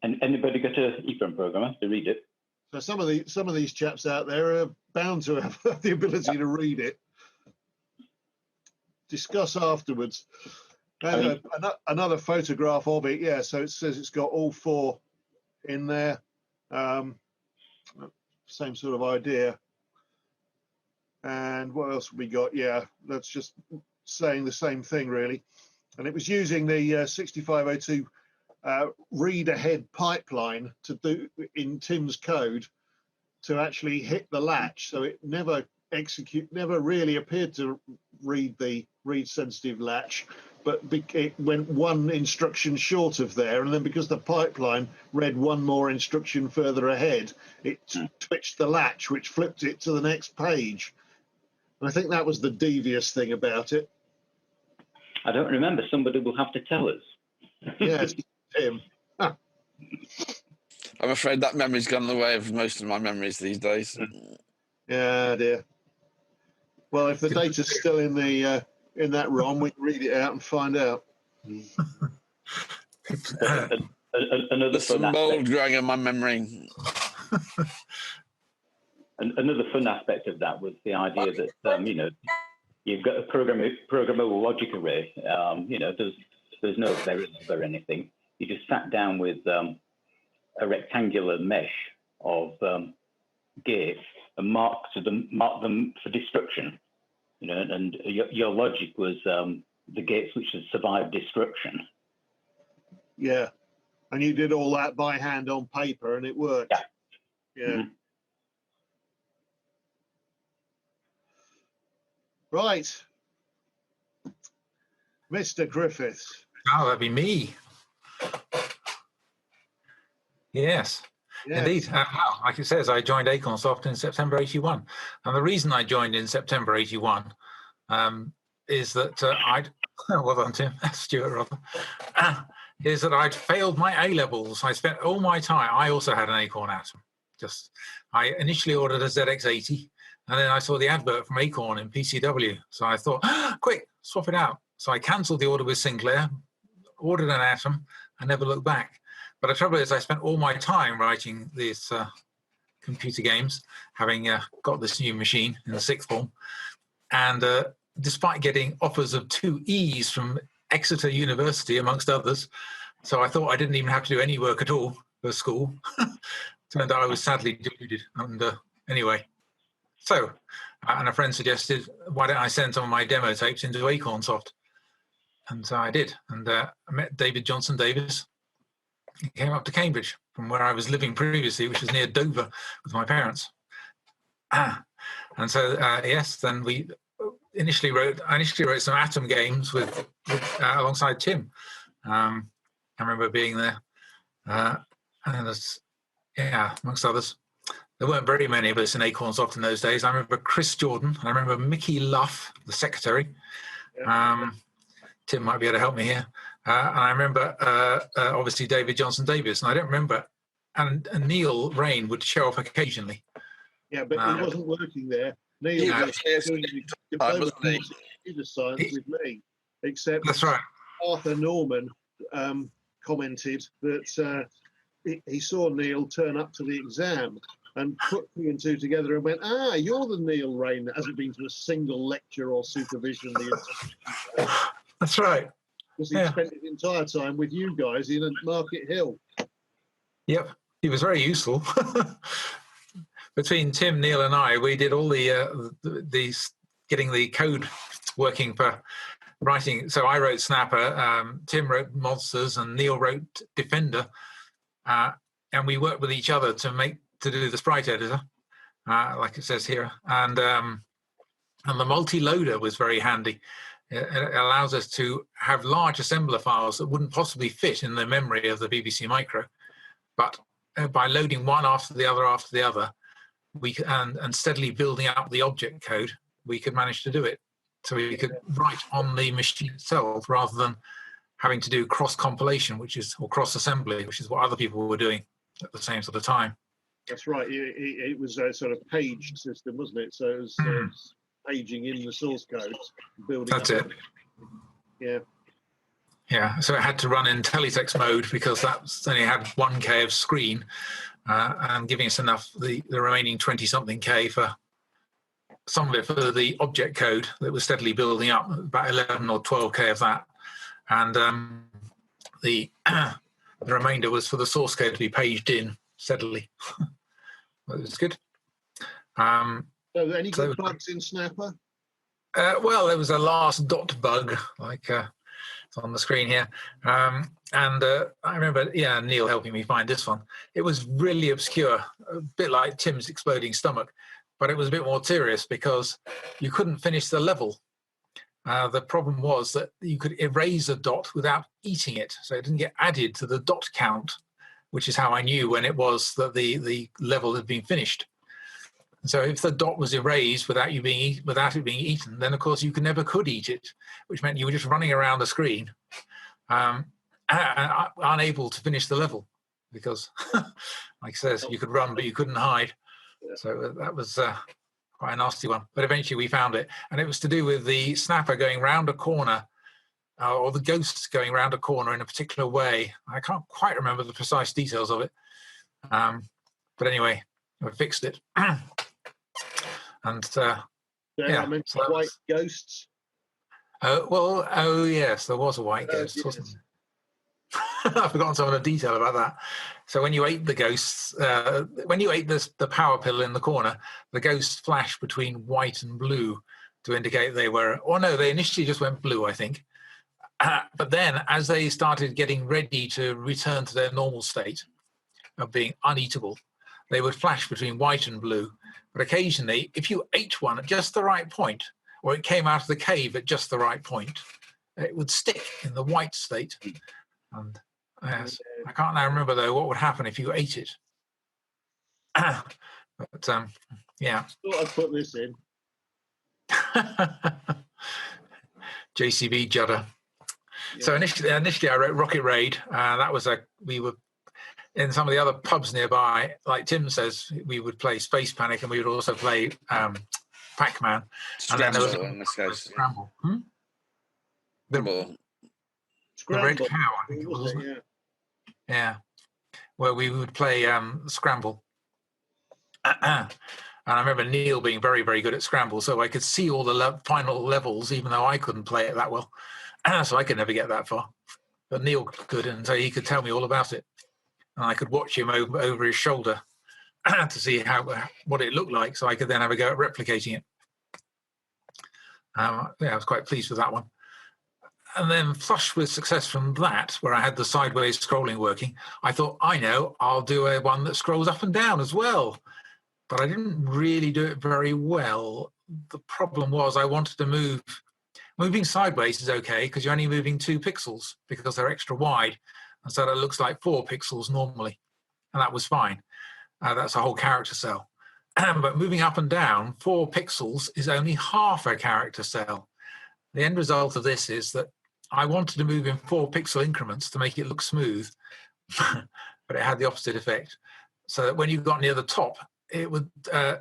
And anybody got a EEPROM programmer to read it? So some of these chaps out there are bound to have the ability to read it. Discuss afterwards. Another photograph of it. Yeah. So it says it's got all 4 in there. Same sort of idea. And what else have we got? Yeah, that's just saying the same thing, really. And it was using the 6502 read ahead pipeline to do in Tim's code to actually hit the latch. So it never really appeared to read the read sensitive latch, but it went 1 instruction short of there. And then because the pipeline read 1 more instruction further ahead, it twitched the latch, which flipped it to the next page. And I think that was the devious thing about it. I don't remember. Somebody will have to tell us. Yes, Tim. I'm afraid that memory's gone the way of most of my memories these days. Yeah, dear. Well, if the data's still in the in that ROM, we can read it out and find out. There's some mold growing in my memory. Another fun aspect of that was the idea that you've got a programmable logic array. There's no variables or anything. You just sat down with a rectangular mesh of gates and marked them for destruction. And your logic was the gates which had survived destruction. Yeah, and you did all that by hand on paper, and it worked. Yeah. Right, Mr. Griffiths. Oh, that'd be me. Yes. Indeed. Like it says, I joined Acornsoft in September 81. And the reason I joined in September 81 is that well done, Tim, Stuart, rather, is that I'd failed my A-levels. I spent all my time, I also had an Acorn Atom. I initially ordered a ZX80, and then I saw the advert from Acorn in PCW. So I thought, quick, swap it out. So I cancelled the order with Sinclair, ordered an Atom, and never looked back. But the trouble is I spent all my time writing these computer games, having got this new machine in the 6th form. And despite getting offers of 2 E's from Exeter University, amongst others, so I thought I didn't even have to do any work at all for school. Turned out I was sadly deluded. And anyway, so, and a friend suggested, why don't I send some of my demo tapes into Acornsoft? And so I did. And I met David Johnson Davis. He came up to Cambridge from where I was living previously, which was near Dover with my parents. And so, yes, then I initially wrote some Atom games with alongside Tim. I remember being there. And there's, amongst others. There weren't very many of us in Acornsoft in those days. I remember Chris Jordan. I remember Mickey Luff, the secretary. Tim might be able to help me here. And I remember, obviously, David Johnson Davis. And I don't remember, and Neil Rain would show up occasionally. Yeah, but he wasn't working there. Neil Yeah, was yes, doing the time, diploma wasn't he? course in computer science with me, except That's right. Arthur Norman commented that he saw Neil turn up to the exam and put 2 and 2 together and went, "Ah, you're the Neil Rain that hasn't been to a single lecture or supervision the entire time." That's right. Because he spent his entire time with you guys in Market Hill. Yep, he was very useful. Between Tim, Neil, and I, we did all the getting the code working for writing. So I wrote Snapper, Tim wrote Monsters, and Neil wrote Defender, and we worked with each other to do the sprite editor, like it says here, and the multi-loader was very handy. It allows us to have large assembler files that wouldn't possibly fit in the memory of the BBC Micro, but by loading one after the other, we and steadily building up the object code, we could manage to do it. So we could write on the machine itself rather than having to do cross compilation, or cross assembly, which is what other people were doing at the same sort of time. That's right. It was a sort of paged system, wasn't it? So it was paging in the source code, building. That's it. Yeah. Yeah. So it had to run in teletext mode because that only had 1K of screen, and giving us enough the remaining 20-something K for some of it for the object code that was steadily building up, about 11 or 12K of that, and the remainder was for the source code to be paged in steadily. It was good. So any good bugs in Snapper? Well, there was a last dot bug, like it's on the screen here. And I remember, Neil helping me find this one. It was really obscure, a bit like Tim's exploding stomach, but it was a bit more serious because you couldn't finish the level. The problem was that you could erase a dot without eating it, so it didn't get added to the dot count, which is how I knew when it was that the level had been finished. So if the dot was erased without it being eaten, then of course you never could eat it, which meant you were just running around the screen, unable to finish the level because, like it says, you could run but you couldn't hide. So that was quite a nasty one. But eventually we found it, and it was to do with the snapper going round a corner, or the ghosts going round a corner in a particular way. I can't quite remember the precise details of it, but anyway, we fixed it. And I meant white ghosts. Oh yes, there was a white ghost, wasn't there? I've forgotten some of the detail about that. So when you ate the ghosts, when you ate the power pill in the corner, the ghosts flashed between white and blue to indicate they were, or no, they initially just went blue, I think. But then as they started getting ready to return to their normal state of being uneatable, they would flash between white and blue. But occasionally, if you ate one at just the right point, or it came out of the cave at just the right point, it would stick in the white state. And yes, I can't now remember, though, what would happen if you ate it. But, yeah. I thought I'd put this in. JCB Judder. Yeah. So initially I wrote Rocket Raid. That was we were in some of the other pubs nearby, like Tim says, we would play Space Panic, and we would also play Pac-Man. Scramble, and then there was in this case. Scramble. The Red Cow, I think it was, wasn't it? Yeah. Where we would play Scramble. And I remember Neil being very, very good at Scramble, so I could see all the final levels, even though I couldn't play it that well. So I could never get that far. But Neil could, and so he could tell me all about it. And I could watch him over his shoulder to see what it looked like, so I could then have a go at replicating it. I was quite pleased with that one. And then flushed with success from that, where I had the sideways scrolling working, I thought, I'll do one that scrolls up and down as well. But I didn't really do it very well. The problem was I wanted to move. Moving sideways is okay because you're only moving 2 pixels because they're extra wide. And so that looks like 4 pixels normally. And that was fine. That's a whole character cell. But moving up and down, 4 pixels is only half a character cell. The end result of this is that I wanted to move in 4 pixel increments to make it look smooth, but it had the opposite effect. So that when you got near the top, it would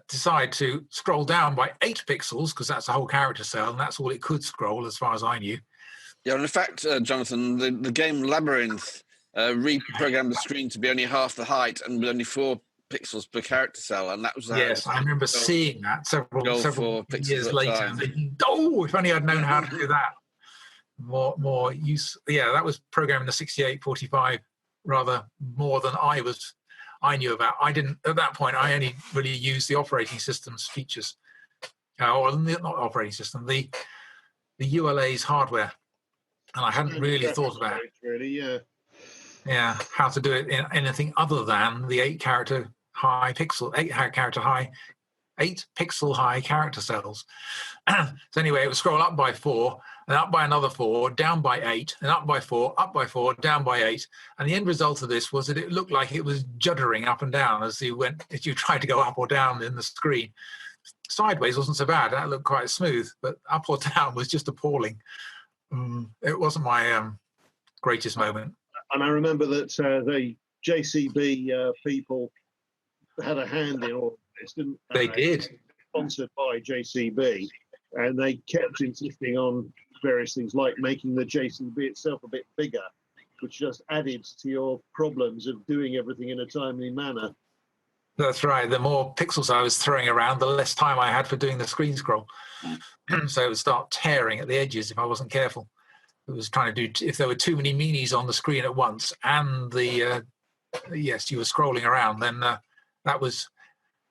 decide to scroll down by 8 pixels, because that's the whole character cell, and that's all it could scroll as far as I knew. Yeah, and in fact, Jonathan, the game Labyrinth reprogrammed the screen to be only half the height and with only 4 pixels per character cell, and that was yes, I remember seeing that several years later. And thinking, oh, if only I'd known how to do that. More use. Yeah, that was programming the 6845 rather more than I knew about. I didn't at that point. I only really used the operating system's features, or not operating system, the ULA's hardware, and I hadn't really thought about how to do it in anything other than the 8 pixel high character cells. So anyway, it would scroll up by 4, and up by another 4, down by 8, and up by 4, down by 8. And the end result of this was that it looked like it was juddering up and down as you tried to go up or down in the screen. Sideways wasn't so bad; that looked quite smooth, but up or down was just appalling. It wasn't my greatest moment. And I remember that the JCB people had a hand in all of this, didn't they? They did. Sponsored by JCB, and they kept insisting on various things like making the JCB itself a bit bigger, which just added to your problems of doing everything in a timely manner. That's right. The more pixels I was throwing around, the less time I had for doing the screen scroll. So it would start tearing at the edges if I wasn't careful. It was trying to do, if there were too many minis on the screen at once and you were scrolling around, then that was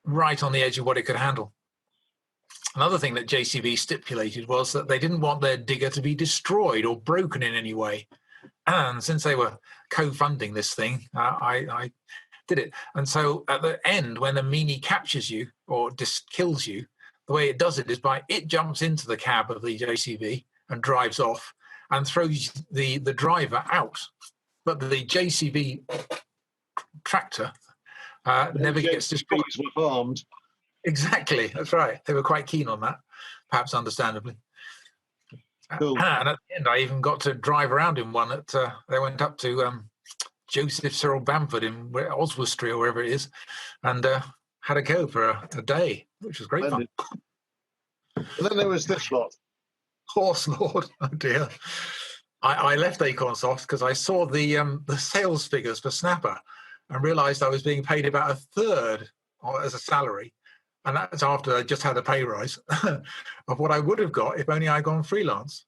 right on the edge of what it could handle. Another thing that JCB stipulated was that they didn't want their digger to be destroyed or broken in any way. And since they were co-funding this thing, I did it. And so at the end, when the mini captures you or kills you, the way it does it is it jumps into the cab of the JCB and drives off and throws the driver out. But the JCB tractor never gets destroyed. Were harmed. Exactly, that's right. They were quite keen on that, perhaps understandably. Cool. And at the end, I even got to drive around in one. They went up to Joseph Cyril Bamford in Oswestry or wherever it is, and had a go for a day, which was great fun. And then there was this lot. Horse Lord, oh dear. I left Acornsoft because I saw the sales figures for Snapper and realised I was being paid about 1/3 as a salary. And that's after I just had a pay rise of what I would have got if only I'd gone freelance.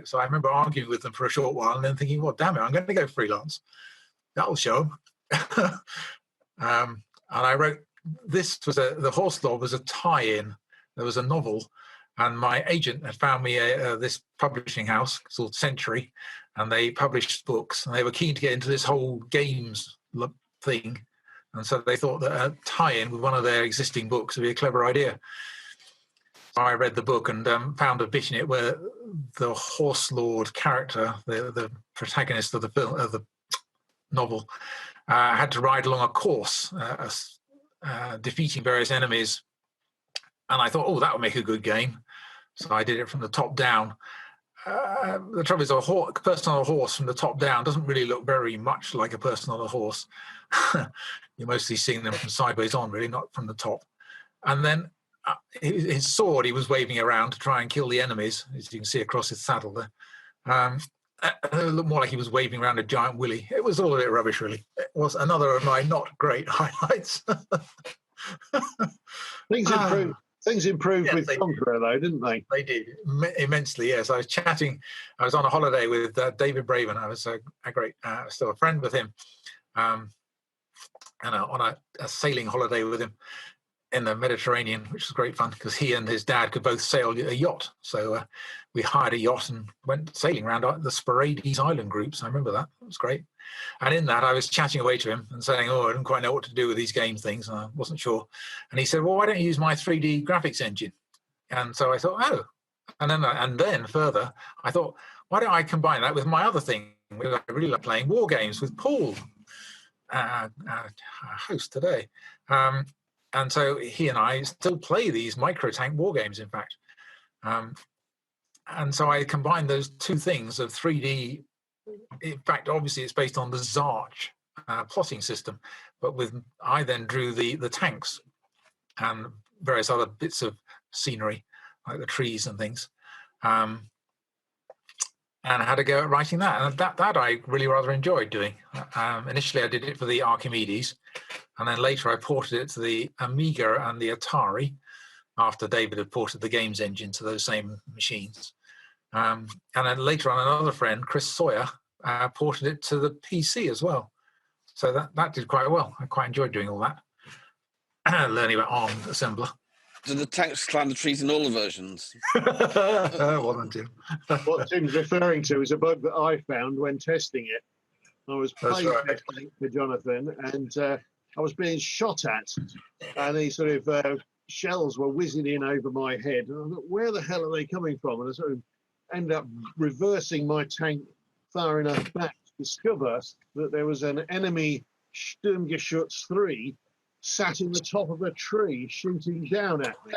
So I remember arguing with them for a short while and then thinking, well, damn it, I'm going to go freelance. That'll show them. And I wrote, the Horse Law was a tie-in. There was a novel, and my agent had found me this publishing house called Century, and they published books, and they were keen to get into this whole games thing. And so they thought that a tie-in with one of their existing books would be a clever idea. So I read the book and found a bit in it where the Horse Lord character, the protagonist of the novel, had to ride along a course, defeating various enemies. And I thought, that would make a good game. So I did it from the top down. The trouble is, a person on a horse from the top down doesn't really look very much like a person on a horse. You're mostly seeing them from sideways on, really, not from the top. And then his sword he was waving around to try and kill the enemies, as you can see across his saddle there. It looked more like he was waving around a giant willy. It was all a bit rubbish, really. It was another of my not great highlights. Things improved with Conqueror, though, didn't they? They did, immensely, yes. I was on a holiday with David Braven. I was still a friend with him, and on a sailing holiday with him in the Mediterranean, which was great fun because he and his dad could both sail a yacht. So we hired a yacht and went sailing around the Sporades Island groups. I remember that. It was great. And in that, I was chatting away to him and saying, I didn't quite know what to do with these game things. And I wasn't sure. And he said, well, why don't you use my 3D graphics engine? And so I thought, And then further, I thought, why don't I combine that with my other thing? I really like playing war games with Paul, our host today. And so he and I still play these micro tank war games, in fact. And so I combined those two things of 3D. In fact, obviously, it's based on the Zarch plotting system, but I then drew the tanks and various other bits of scenery, like the trees and things. And I had to go at writing that. And that I really rather enjoyed doing. Initially, I did it for the Archimedes, and then later I ported it to the Amiga and the Atari, after David had ported the games engine to those same machines. And then later on, another friend, Chris Sawyer, ported it to the PC as well. So that did quite well. I quite enjoyed doing all that. Learning about ARM assembler. Did the tanks climb the trees in all the versions? Wasn't Tim. What Tim's referring to is a bug that I found when testing it. I was playing testing for Jonathan, and I was being shot at, and these sort of shells were whizzing in over my head. And I thought, where the hell are they coming from? And I sort of ended up reversing my tank far enough back to discover that there was an enemy Sturmgeschütz 3 sat in the top of a tree shooting down at me.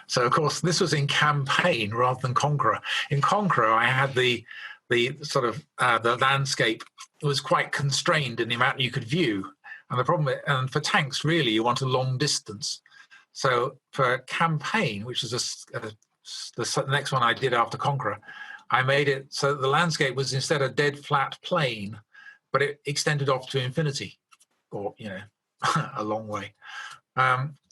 So, of course, this was in Campaign rather than Conqueror. In Conqueror, I had the sort of the landscape was quite constrained in the amount you could view. And the problem, and for tanks, really, you want a long distance. So for Campaign, which is the next one I did after Conqueror, I made it so that the landscape was instead a dead flat plain, but it extended off to infinity, or, you know, a long way,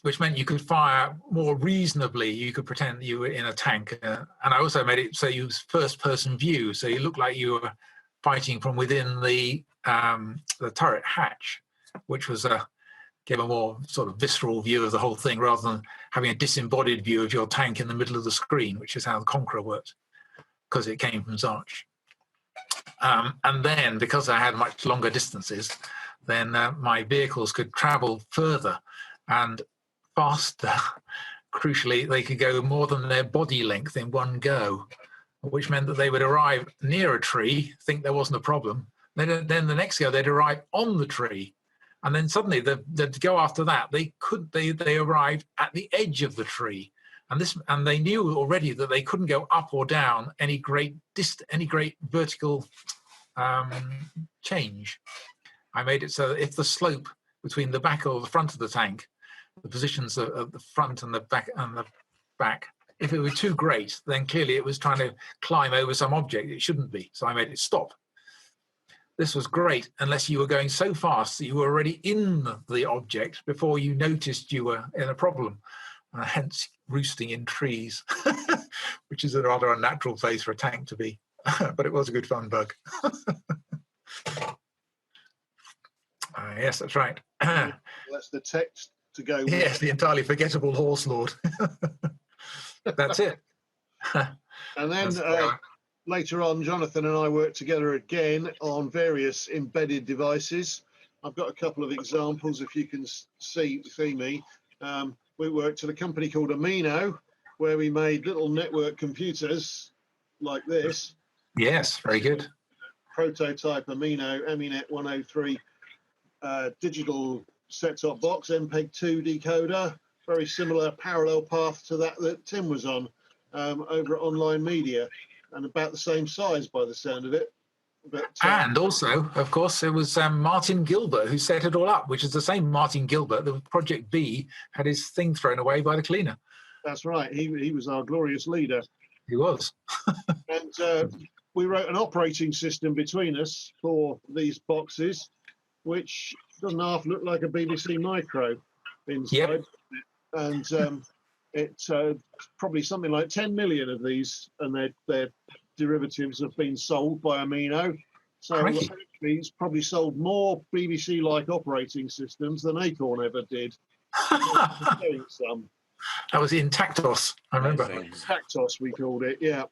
which meant you could fire more reasonably. You could pretend that you were in a tank. And I also made it so you was first-person view, so you looked like you were fighting from within the turret hatch, which was gave a more sort of visceral view of the whole thing rather than having a disembodied view of your tank in the middle of the screen, which is how the Conqueror worked, because it came from Zarch. And then, because I had much longer distances, then my vehicles could travel further and faster. Crucially, they could go more than their body length in one go, which meant that they would arrive near a tree, think there wasn't a problem. Then the next go, they'd arrive on the tree. And then suddenly, they'd go after that. They arrived at the edge of the tree. And they knew already that they couldn't go up or down any great vertical change. I made it so that if the slope between the back or the front of the tank, the positions of the front and the back, if it were too great, then clearly it was trying to climb over some object. It shouldn't be. So I made it stop. This was great unless you were going so fast that you were already in the object before you noticed you were in a problem. Hence roosting in trees, which is a rather unnatural place for a tank to be. But it was a good fun bug. Yes, that's right. That's the text to go with. Yes, the entirely forgettable Horse Lord. That's it. And then later on, Jonathan and I worked together again on various embedded devices. I've got a couple of examples if you can see me. We worked at a company called Amino, where we made little network computers like this. Yes, very good. Prototype Amino, Aminet 103 digital set-top box, MPEG-2 decoder, very similar parallel path to that Tim was on over at Online Media, and about the same size by the sound of it. But, and also, of course, it was Martin Gilbert who set it all up, which is the same Martin Gilbert that Project B had his thing thrown away by the cleaner. That's right. He was our glorious leader. He was. And we wrote an operating system between us for these boxes, which doesn't half look like a BBC Micro inside. Yep. And it's probably something like 10 million of these, and their derivatives have been sold by Amino. So actually, it's probably sold more BBC-like operating systems than Acorn ever did. Some. That was in Tactos, I remember. Tactos, we called it, yeah.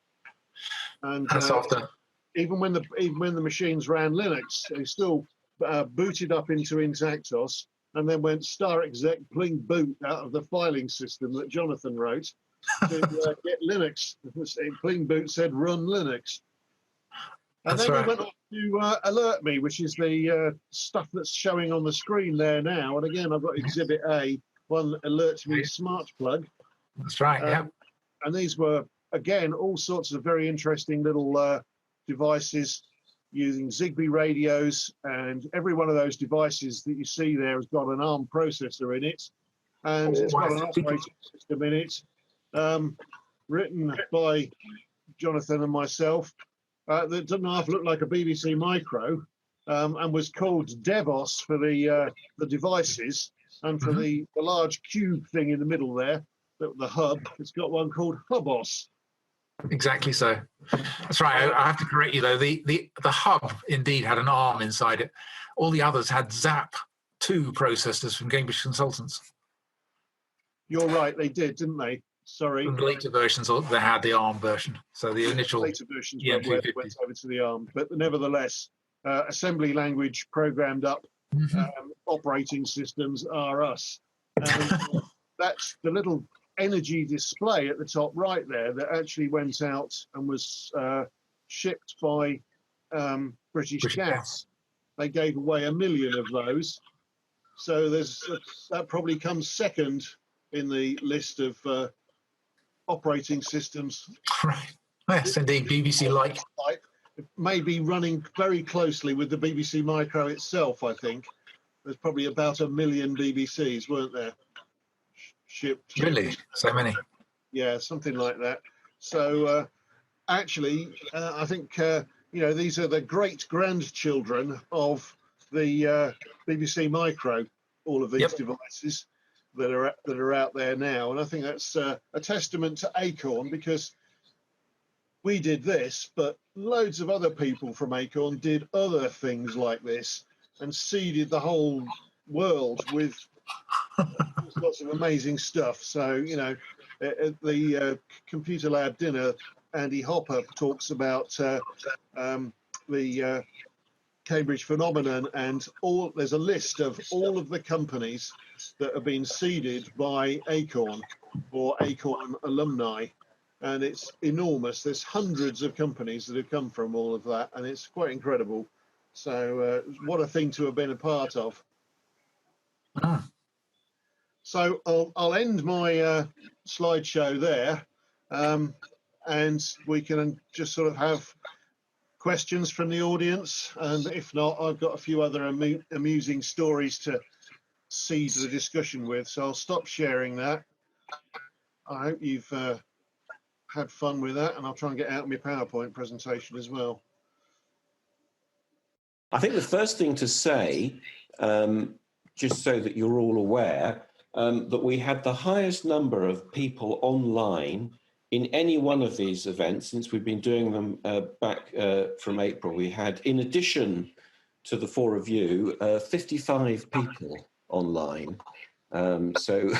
And that's after. Even when the machines ran Linux, they still booted up into Intactos, and then went star exec pling boot out of the filing system that Jonathan wrote to get Linux. Pling boot said run Linux. And then we went on to Alert Me, which is the stuff that's showing on the screen there now. And again, I've got Exhibit A, one Alert Me smart plug. That's right, yeah. And these were, again, all sorts of very interesting little devices using Zigbee radios, and every one of those devices that you see there has got an ARM processor in it. and it's got an operating system in it, written by Jonathan and myself, that doesn't half look like a BBC Micro, and was called Devos for the devices, and for the large cube thing in the middle there, the hub, it's got one called Hubos. Exactly so. That's right. I have to correct you though. The hub indeed had an ARM inside it. All the others had ZAP2 processors from Cambridge Consultants. You're right, they did, didn't they? Sorry. In the later versions, they had the ARM version. So the initial later versions went over to the ARM, but nevertheless, assembly language programmed up operating systems are us. That's the little energy display at the top right there that actually went out and was shipped by British Gas. They gave away 1 million of those, so that probably comes second in the list of operating systems. Right. Yes, indeed, BBC like. Maybe running very closely with the BBC Micro itself. I think there's probably about 1 million BBCs, weren't there? Shipped. Really? So many? Yeah, something like that. So actually, I think these are the great grandchildren of the BBC Micro. All of these devices that are out there now, and I think that's a testament to Acorn, because we did this, but loads of other people from Acorn did other things like this and seeded the whole world with lots of amazing stuff. So, at the Computer Lab dinner, Andy Hopper talks about the Cambridge phenomenon, and there's a list of all of the companies that have been seeded by Acorn or Acorn alumni. And it's enormous. There's hundreds of companies that have come from all of that, and it's quite incredible. So what a thing to have been a part of. So I'll end my slideshow there, and we can just sort of have questions from the audience. And if not, I've got a few other amusing stories to seed the discussion with. So I'll stop sharing that. I hope you've had fun with that, and I'll try and get out my PowerPoint presentation as well. I think the first thing to say, just so that you're all aware, that we had the highest number of people online in any one of these events since we've been doing them back from April. We had, in addition to the 4 of you, 55 people online. So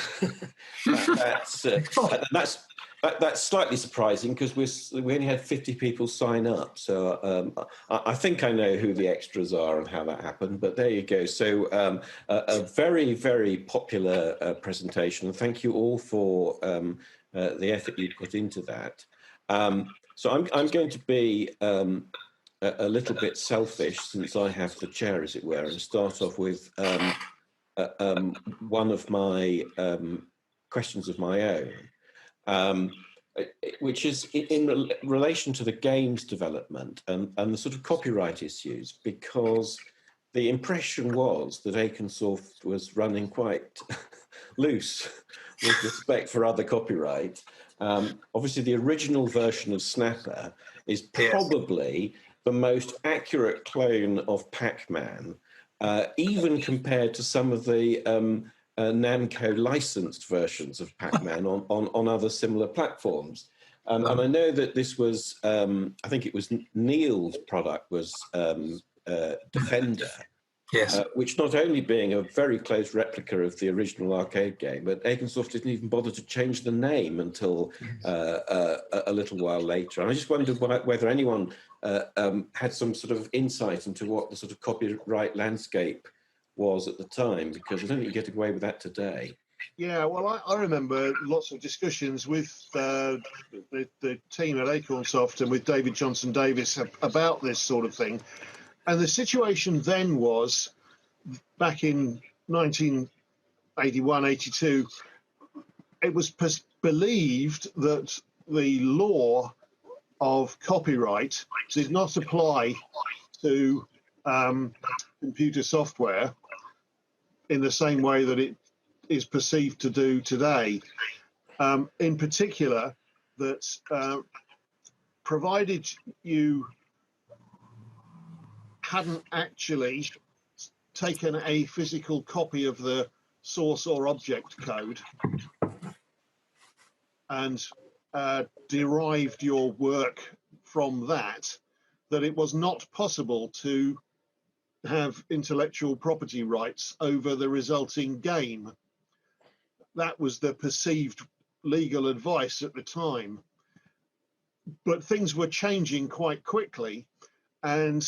that's slightly surprising, because we only had 50 people sign up. So I think I know who the extras are and how that happened, but there you go. So a very, very popular presentation. Thank you all for the effort you put into that. So I'm going to be a little bit selfish, since I have the chair, as it were, and start off with one of my questions of my own, which is in relation to the games development and the sort of copyright issues, because the impression was that Acornsoft was running quite loose with respect for other copyright. Obviously, the original version of Snapper is probably the most accurate clone of Pac-Man, even compared to some of the Namco licensed versions of Pac-Man on other similar platforms. And I know that this was, I think it was Neil's product was Defender, which, not only being a very close replica of the original arcade game, but Acornsoft didn't even bother to change the name until a little while later. And I just wondered whether anyone had some sort of insight into what the sort of copyright landscape was at the time, because I don't think you get away with that today. Yeah, well, I remember lots of discussions with the team at Acornsoft and with David Johnson Davis about this sort of thing. And the situation then was, back in 1981, 82, it was believed that the law of copyright did not apply to computer software in the same way that it is perceived to do today. In particular, that provided you hadn't actually taken a physical copy of the source or object code and derived your work from that, that it was not possible to have intellectual property rights over the resulting game. That was the perceived legal advice at the time. But things were changing quite quickly, and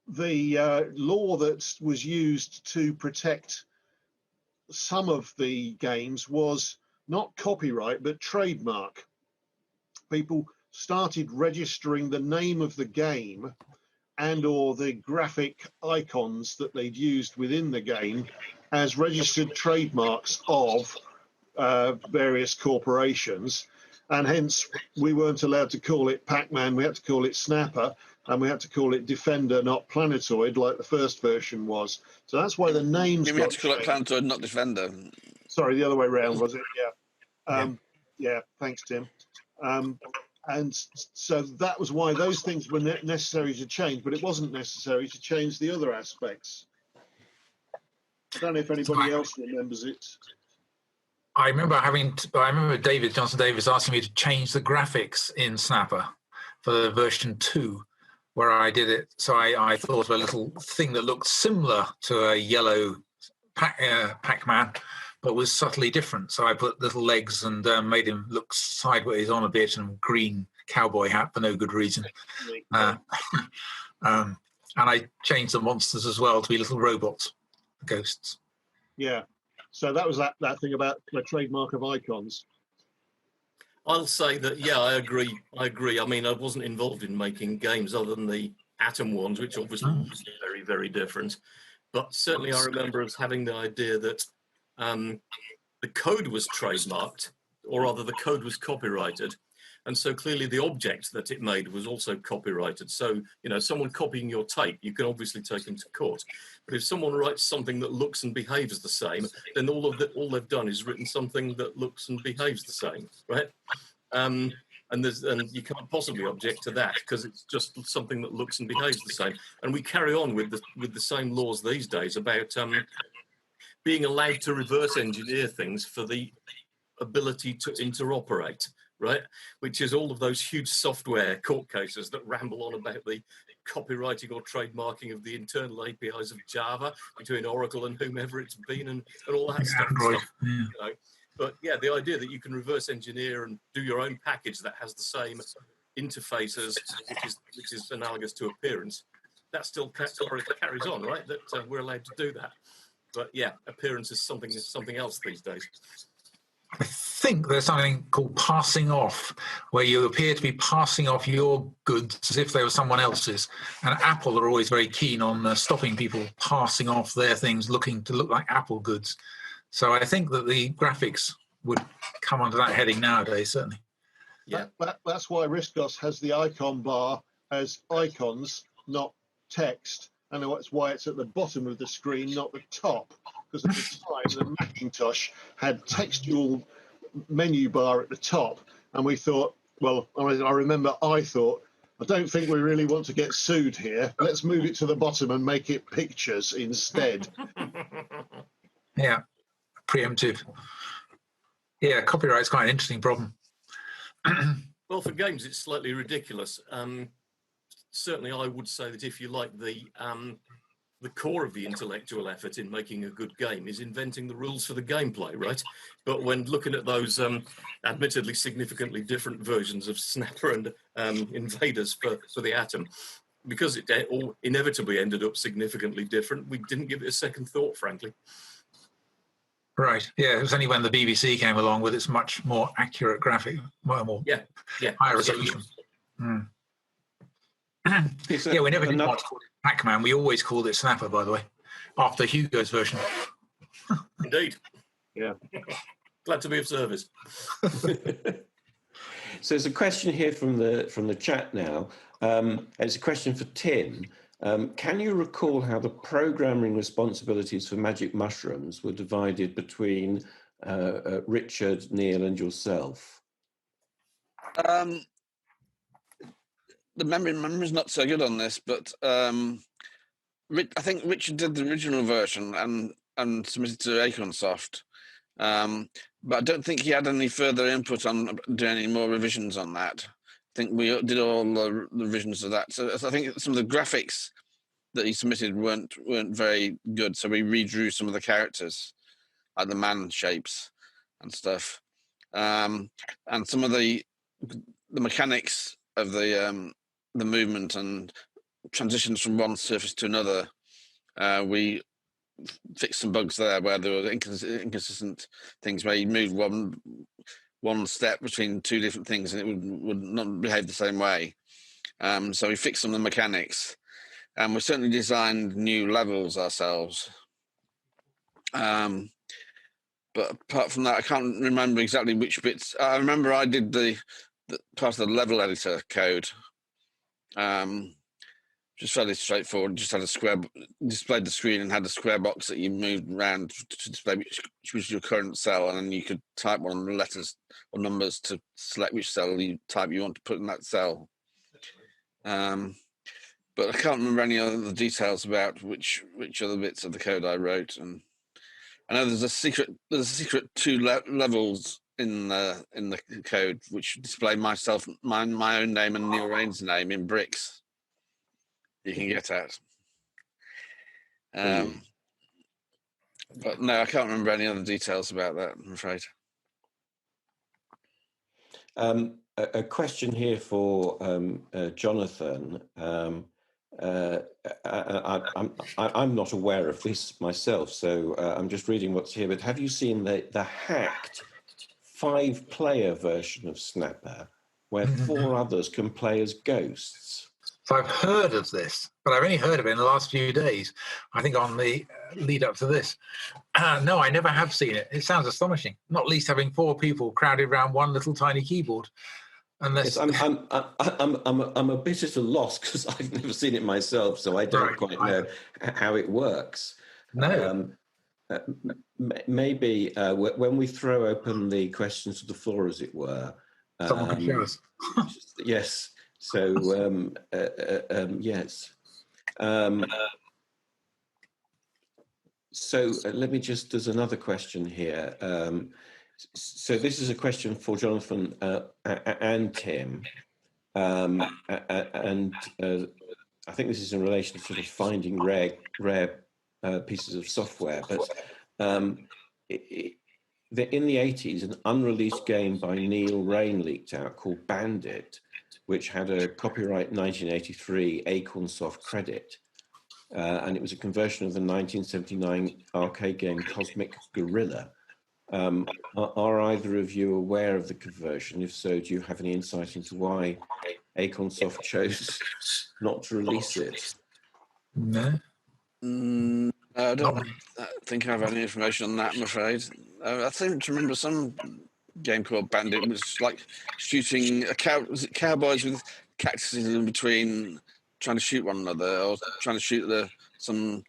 the law that was used to protect some of the games was not copyright, but trademark. People started registering the name of the game and or the graphic icons that they'd used within the game as registered trademarks of various corporations. And hence we weren't allowed to call it Pac-Man, we had to call it Snapper, and we had to call it Defender, not Planetoid, like the first version was. So that's why the names we had to call it Planetoid, not Defender. Sorry, the other way around, was it? Yeah. Yeah, thanks, Tim. And so that was why those things were necessary to change, but it wasn't necessary to change the other aspects. I don't know if anybody else remembers it. I remember David Johnson Davis asking me to change the graphics in Snapper for the version 2, where I did it. So I thought of a little thing that looked similar to a yellow Pac-Man, but was subtly different. So I put little legs and made him look sideways on a bit, and green cowboy hat for no good reason. And I changed the monsters as well to be little robots, ghosts. Yeah. So that was that thing about the trademark of icons. I'll say that, yeah, I agree. I mean, I wasn't involved in making games other than the Atom ones, which obviously was very, very different. But certainly I remember us having the idea that the code was trademarked, or rather the code was copyrighted. And so clearly the object that it made was also copyrighted. So, you know, someone copying your tape, you can obviously take them to court. But if someone writes something that looks and behaves the same, then all they've done is written something that looks and behaves the same, right? And you can't possibly object to that because it's just something that looks and behaves the same. And we carry on with the same laws these days about being allowed to reverse engineer things for the ability to interoperate, right? Which is all of those huge software court cases that ramble on about the copywriting or trademarking of the internal APIs of Java between Oracle and whomever it's been, and all that stuff. You know? But yeah, the idea that you can reverse engineer and do your own package that has the same interfaces, which is analogous to appearance, that still carries on, right? That we're allowed to do that. But yeah, appearance is something else these days. I think there's something called passing off, where you appear to be passing off your goods as if they were someone else's. And Apple are always very keen on stopping people passing off their things looking to look like Apple goods. So I think that the graphics would come under that heading nowadays, certainly. Yeah, that's why Riscos has the icon bar as icons, not text. And that's why it's at the bottom of the screen, not the top. Because at the time, the Macintosh had textual menu bar at the top. And we thought, well, I remember I thought, I don't think we really want to get sued here. Let's move it to the bottom and make it pictures instead. Yeah, preemptive. Yeah, copyright's quite an interesting problem. Well, for games, it's slightly ridiculous. Certainly, I would say that if you like the core of the intellectual effort in making a good game is inventing the rules for the gameplay, right? But when looking at those admittedly significantly different versions of Snapper and Invaders for the Atom, because it all inevitably ended up significantly different, we didn't give it a second thought, frankly. Right. Yeah, it was only when the BBC came along with its much more accurate graphic, more higher resolution. Mm. Yeah, we never did want to call it Pac-Man. We always called it Snapper, by the way, after Hugo's version. Indeed. Yeah. Glad to be of service. So there's a question here from the chat now. It's a question for Tim. Can you recall how the programming responsibilities for Magic Mushrooms were divided between Richard, Neil, and yourself? The memory's not so good on this, but I think Richard did the original version and submitted to Acornsoft. But I don't think he had any further input on doing any more revisions on that. I think we did all the revisions of that. So I think some of the graphics that he submitted weren't very good. So we redrew some of the characters, like the man shapes and stuff, and some of the mechanics of the movement and transitions from one surface to another. We fixed some bugs there where there were inconsistent things where you moved one step between two different things and it would not behave the same way. So we fixed some of the mechanics, and we certainly designed new levels ourselves. But apart from that, I can't remember exactly which bits. I remember I did the part of the level editor code. Just fairly straightforward. Just had displayed the screen and had a square box that you moved around to display which was your current cell, and then you could type one of the letters or numbers to select which cell you want to put in that cell. But I can't remember any other details about which other bits of the code I wrote. And I know there's a secret 2 levels in the code which display my own name and Neil Rain's name in bricks. You can get at. But no, I can't remember any other details about that, I'm afraid. A question here for Jonathan. I'm not aware of this myself, so I'm just reading what's here. But have you seen the hacked 5-player version of Snapper, where 4 others can play as ghosts? So I've heard of this, but I've only heard of it in the last few days. I think on the lead up to this. No, I never have seen it. It sounds astonishing. Not least having 4 people crowded around one little tiny keyboard. Unless yes, I'm a bit at a loss because I've never seen it myself, so I don't quite know how it works. No. Maybe when we throw open the questions to the floor, as it were, someone can show us. Yes. So yes. So let me just. There's another question here. So this is a question for Jonathan and Tim, and I think this is in relation to sort of finding rare pieces of software. But in the 80s, an unreleased game by Neil Rain leaked out called Bandit, which had a copyright 1983 Acornsoft credit. And it was a conversion of the 1979 arcade game Cosmic Gorilla. Are either of you aware of the conversion? If so, do you have any insight into why Acornsoft chose not to release it? No. I don't think I have any information on that, I'm afraid. I seem to remember some game called Bandit. It was like shooting cowboys with cactuses in between, trying to shoot one another, or trying to shoot some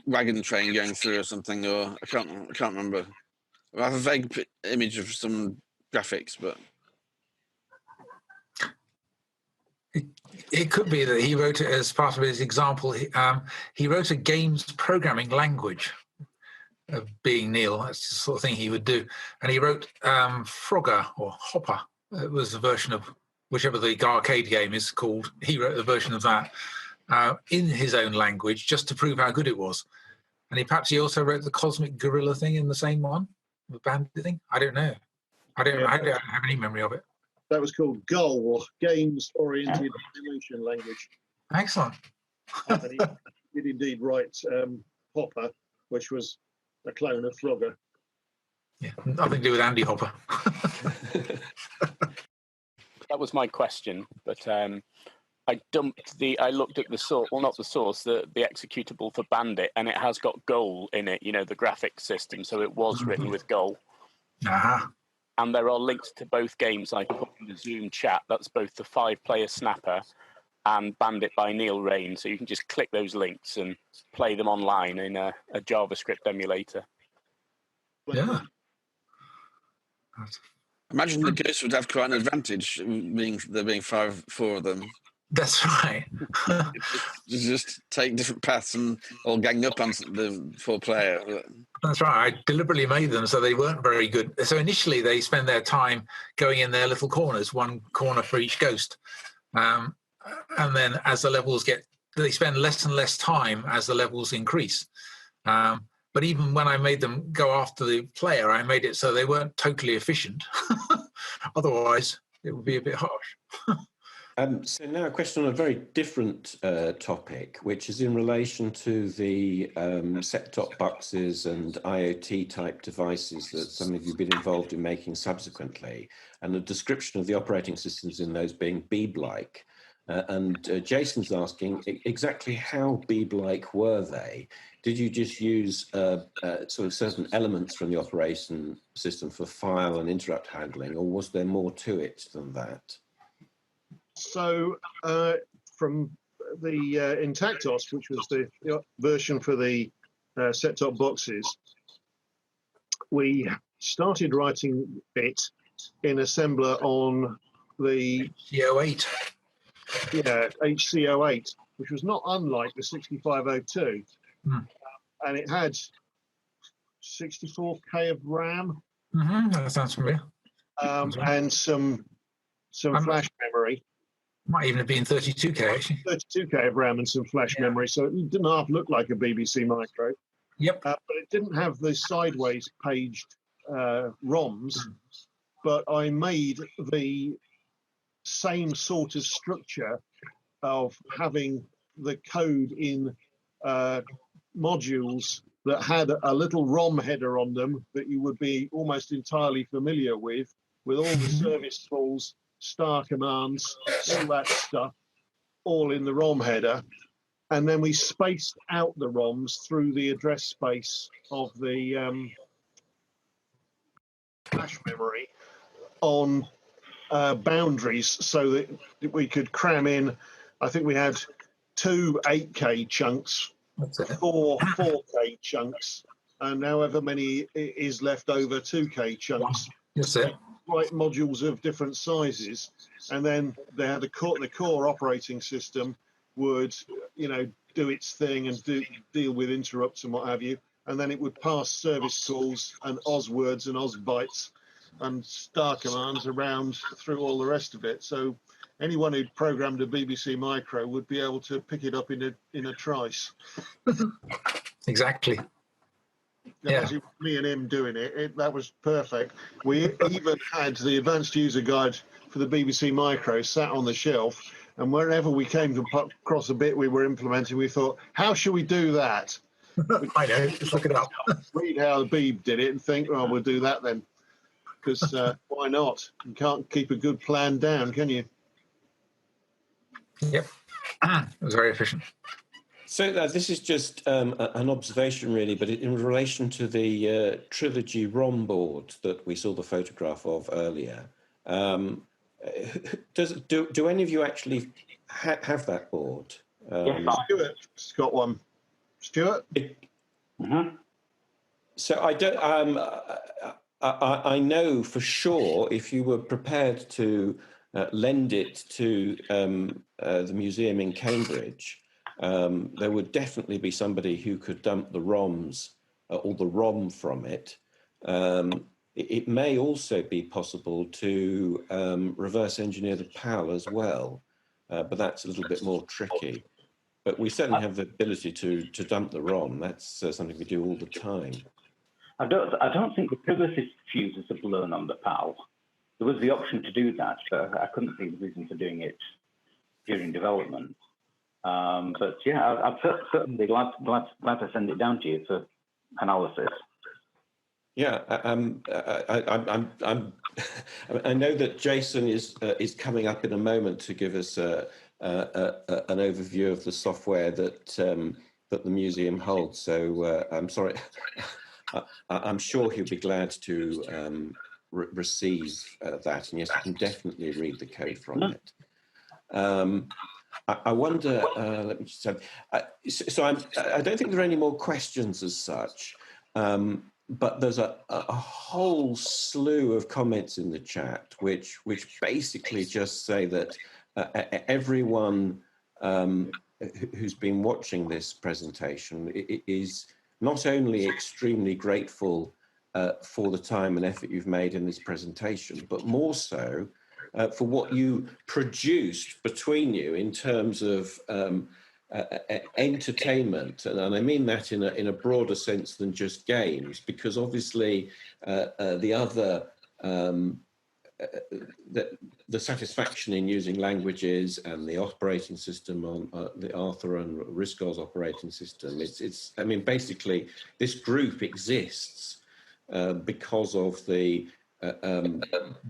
wagon train going through or something. Or I can't remember. I have a vague image of some graphics, but it could be that he wrote it as part of his example. He wrote a games programming language. Being Neil, that's the sort of thing he would do. And he wrote Frogger or Hopper. It was a version of whichever the arcade game is called. He wrote a version of that in his own language just to prove how good it was. And perhaps he also wrote the Cosmic Gorilla thing in the same one, the Bandit thing. I don't know. I don't have any memory of it. That was called Gull, Games Oriented Animation Language. Excellent. And he did indeed write Hopper, which was a clone of Frogger. Yeah, nothing to do with Andy Hopper. That was my question, but I looked at the source, well, not the source, the executable for Bandit, and it has got Goal in it, the graphics system, so it was written with Goal. Uh-huh. And there are links to both games I put in the Zoom chat. That's both the 5-player Snapper and Bandit by Neil Rain. So you can just click those links and play them online in a JavaScript emulator. Yeah. Imagine the Ghosts would have quite an advantage, there being four of them. That's right. just take different paths and all gang up on the 4-player. That's right. I deliberately made them so they weren't very good. So initially they spend their time going in their little corners, one corner for each ghost. And then as the levels they spend less and less time as the levels increase. But even when I made them go after the player, I made it so they weren't totally efficient. Otherwise, it would be a bit harsh. So now a question on a very different topic, which is in relation to the set-top boxes and IoT-type devices that some of you have been involved in making subsequently, and the description of the operating systems in those being Beeb-like. And Jason's asking exactly how Beeb-like were they? Did you just use sort of certain elements from the operation system for file and interrupt handling, or was there more to it than that? So from the Intactos, which was the version for the set-top boxes, we started writing it in assembler on the HC08. Yeah, HC08, which was not unlike the 6502. And it had 64K of RAM. That sounds familiar. And some flash memory. Might even have been 32K, actually. 32K of RAM and some flash memory, so it didn't half look like a BBC Micro. Yep. But it didn't have the sideways paged ROMs, but I made the same sort of structure of having the code in modules that had a little ROM header on them that you would be almost entirely familiar with all the service calls, star commands, all that stuff, all in the ROM header. And then we spaced out the ROMs through the address space of the flash memory on boundaries so that we could cram in. I think we had 2 8K chunks, 4 4K chunks, and however many is left over 2K chunks. That's it. Right, modules of different sizes, and then they had the core operating system would, do its thing and deal with interrupts and what have you, and then it would pass service calls and OS words and OS bytes and star commands around through all the rest of it. So anyone who'd programmed a BBC Micro would be able to pick it up in a trice. Exactly. Yeah. Me and him doing it, that was perfect. We even had the advanced user guide for the BBC Micro sat on the shelf, and wherever we came across a bit we were implementing, we thought, how should we do that? I know, just look it up. Read how the Beeb did it and think, well, we'll do that then. Because why not? You can't keep a good plan down, can you? Yep. It was very efficient. So this is just an observation, really, but in relation to the Trilogy ROM board that we saw the photograph of earlier, do any of you actually have that board? Stuart's got one. Stuart? So I don't. I know for sure if you were prepared to lend it to the museum in Cambridge, there would definitely be somebody who could dump the ROMs or the ROM from it. It may also be possible to reverse engineer the PAL as well, but that's a little bit more tricky. But we certainly have the ability to dump the ROM. That's something we do all the time. I don't think the privacy fuses are blown on the PAL. There was the option to do that, but I couldn't see the reason for doing it during development. But yeah, I'm certainly glad to send it down to you for analysis. Yeah, I know that Jason is coming up in a moment to give us an overview of the software that the museum holds. So I'm sorry, I'm sure he'll be glad to receive that, and yes, you can definitely read the code from it. I wonder, let me just say, I don't think there are any more questions as such, but there's a whole slew of comments in the chat, which basically just say that everyone who's been watching this presentation is not only extremely grateful for the time and effort you've made in this presentation, but more so for what you produced between you in terms of entertainment, and I mean that in a broader sense than just games, because obviously the other the satisfaction in using languages and the operating system on the Arthur and Risco's operating system, it's I mean basically this group exists because of the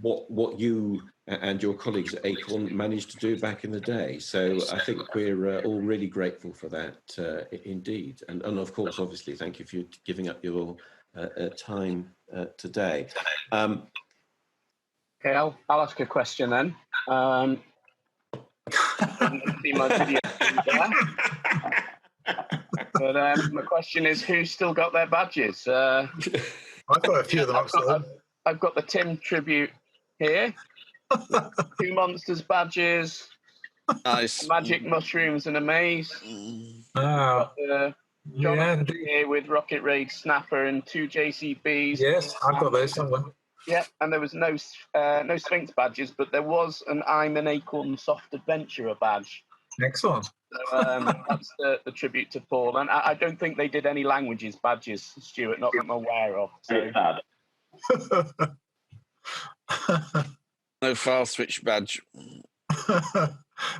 what you and your colleagues at Acorn managed to do back in the day. So I think we're all really grateful for that indeed. And of course, obviously, thank you for giving up your time today. Okay, I'll ask a question then. Didn't see my video there. But my question is, who's still got their badges? I've got a few of them upstairs. I've got the Tim tribute here. 2 Monsters badges. Nice. Magic mushrooms and a maze. Oh, John here with Rocket Raid Snapper and 2 JCBs. Yes, I've got those somewhere. Yeah, and there was no Sphinx badges, but there was an I'm an Acornsoft Adventurer badge. Excellent. So, that's the tribute to Paul. And I don't think they did any languages badges, Stuart, not that I'm aware of. So. No file switch badge.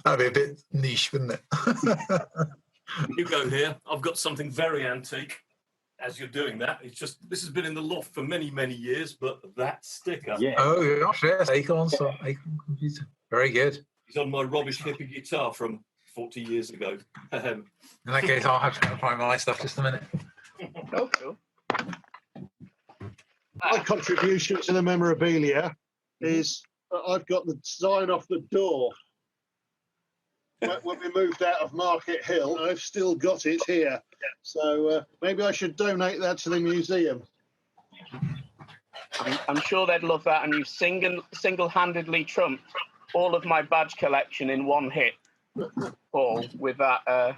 That'd be a bit niche, wouldn't it? You go here. I've got something very antique. As you're doing that, it's just this has been in the loft for many, many years. But that sticker, Yeah. Oh gosh, yes, Acorn computer, very good. is on my rubbish hippie guitar from 40 years ago. In that case, I'll have to find my stuff just a minute. Oh, cool. My contribution to the memorabilia is I've got the sign off the door. When we moved out of Market Hill, I've still got it here. So maybe I should donate that to the museum. I'm sure they'd love that, and you've single-handedly trumped all of my badge collection in one hit, Paul, with that.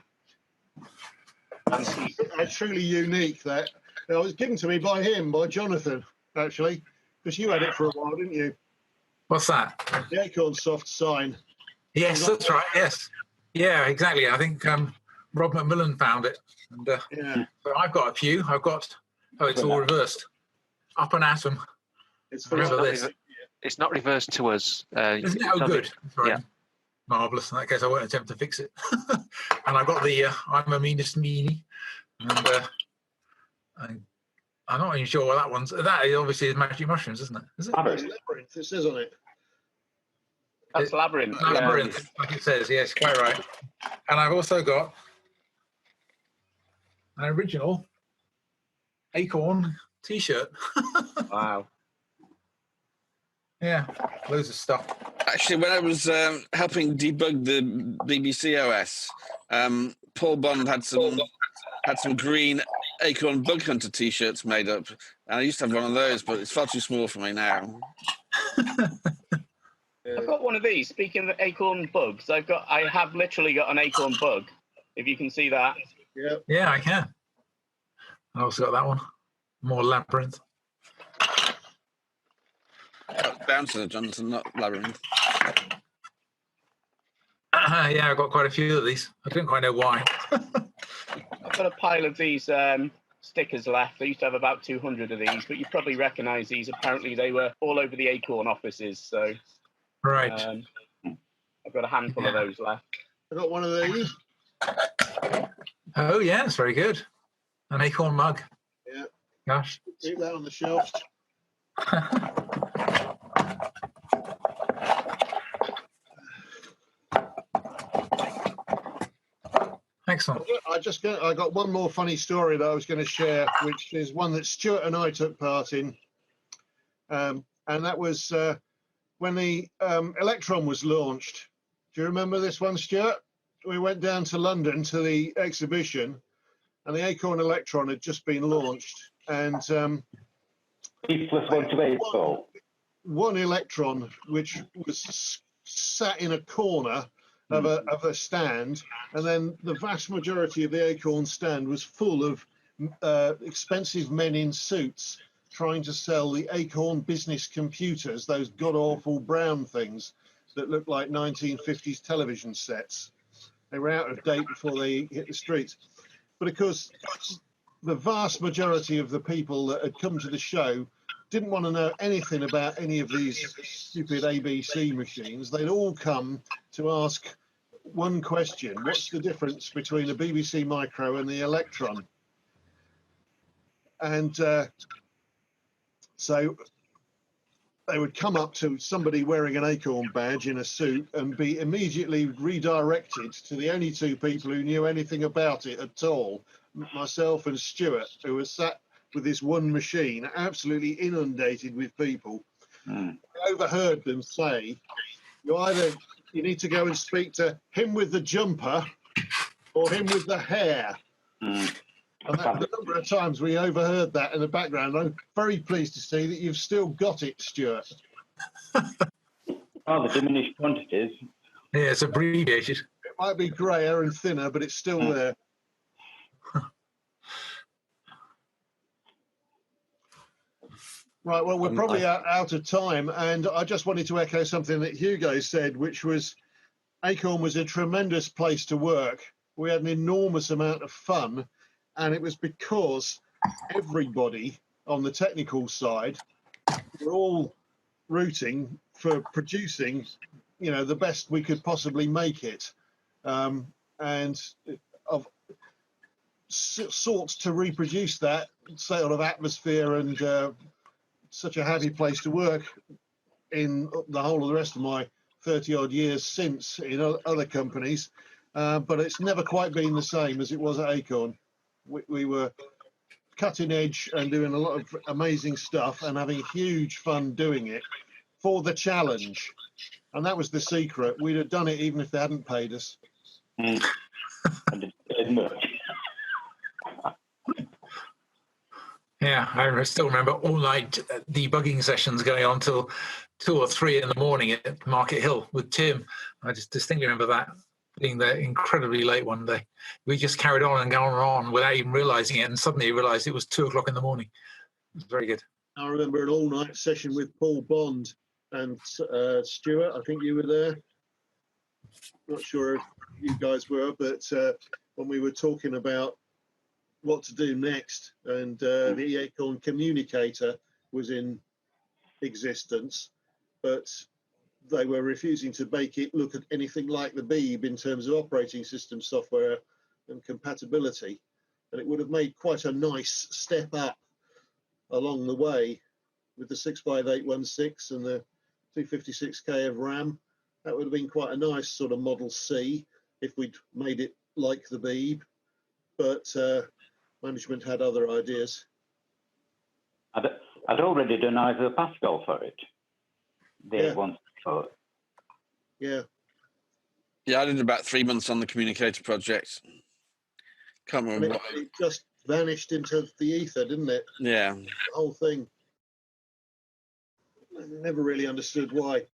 It's truly unique, that. It was given to me by Jonathan, actually, because you had it for a while, didn't you? What's that? The Acornsoft sign. Yes, that's right. Yes, yeah, exactly. I think Rob McMillan found it, and Yeah. so I've got a few. I've got. Oh, it's all reversed. Up an atom. It's Remember this? It's not reversed to us. Isn't it? Oh, good. Right. Yeah. Marvelous. In that case, I won't attempt to fix it. And I've got the I'm a meanest meanie, and I'm not even sure what that one's. That obviously is Magic Mushrooms, isn't it? Is it? Labyrinth, it says on it. That's Labyrinth. Labyrinth, like it says. Yes, quite right. And I've also got an original Acorn T-shirt. Wow. Yeah, loads of stuff. Actually, when I was helping debug the BBC OS, Paul Bond had some green Acorn Bug Hunter T-shirts made up, and I used to have one of those, but it's far too small for me now. I've got one of these. Speaking of Acorn bugs, I have literally got an Acorn bug. If you can see that. Yeah. Yeah, I can. I also got that one. More Labyrinth. Bouncer, Jonathan, not Labyrinth. Yeah, I've got quite a few of these. I didn't quite know why. I've got a pile of these stickers left. I used to have about 200 of these, but you probably recognise these. Apparently, they were all over the Acorn offices. So, Right. I've got a handful of those left. I got one of these. Oh, yeah, it's very good. An Acorn mug. Yeah. Gosh. Keep that on the shelf. Excellent. I got one more funny story that I was going to share, which is one that Stuart and I took part in, and that was when the Electron was launched. Do you remember this one, Stuart? we went down to London to the exhibition, and the Acorn Electron had just been launched, and one Electron, which was sat in a corner of a stand, and then the vast majority of the Acorn stand was full of expensive men in suits trying to sell the Acorn business computers, those god-awful brown things that look like 1950s television sets. They were out of date before they hit the streets. But of course, the vast majority of the people that had come to the show didn't want to know anything about any of these stupid ABC machines. They'd all come to ask one question: what's the difference between a BBC Micro and the Electron? And so they would come up to somebody wearing an Acorn badge in a suit and be immediately redirected to the only two people who knew anything about it at all, myself and Stuart, who was sat with this one machine, absolutely inundated with people. I overheard them say, you need to go and speak to him with the jumper or him with the hair. And that, the number of times we overheard that in the background, I'm very pleased to see that you've still got it, Stuart. Oh, the diminished quantities. Yeah, it's abbreviated. It might be greyer and thinner, but it's still there. Right, well, we're probably out of time, and I just wanted to echo something that Hugo said, which was Acorn was a tremendous place to work. We had an enormous amount of fun, and it was because everybody on the technical side were all rooting for producing, you know, the best we could possibly make it, and of sorts to reproduce that sort of atmosphere and such a happy place to work in the whole of the rest of my 30-odd years since in other companies, but it's never quite been the same as it was at Acorn. We were cutting edge and doing a lot of amazing stuff and having huge fun doing it for the challenge. And that was the secret. We'd have done it even if they hadn't paid us. Yeah, I still remember all night debugging sessions going on till 2 or 3 in the morning at Market Hill with Tim. I just distinctly remember that, being there incredibly late one day. We just carried on and gone on without even realizing it, and suddenly realized it was 2 o'clock in the morning. It was very good. I remember an all-night session with Paul Bond and Stuart. I think you were there. Not sure if you guys were, but when we were talking about what to do next, and the Acorn communicator was in existence, but they were refusing to make it look at anything like the Beeb in terms of operating system software and compatibility. And it would have made quite a nice step up along the way with the 65816 and the 256K of RAM. That would have been quite a nice sort of Model C if we'd made it like the Beeb. But management had other ideas. I'd already done either Pascal for it. Yeah. Yeah, I did about 3 months on the communicator project. Can't remember. It just vanished into the ether, didn't it? Yeah. The whole thing. I never really understood why.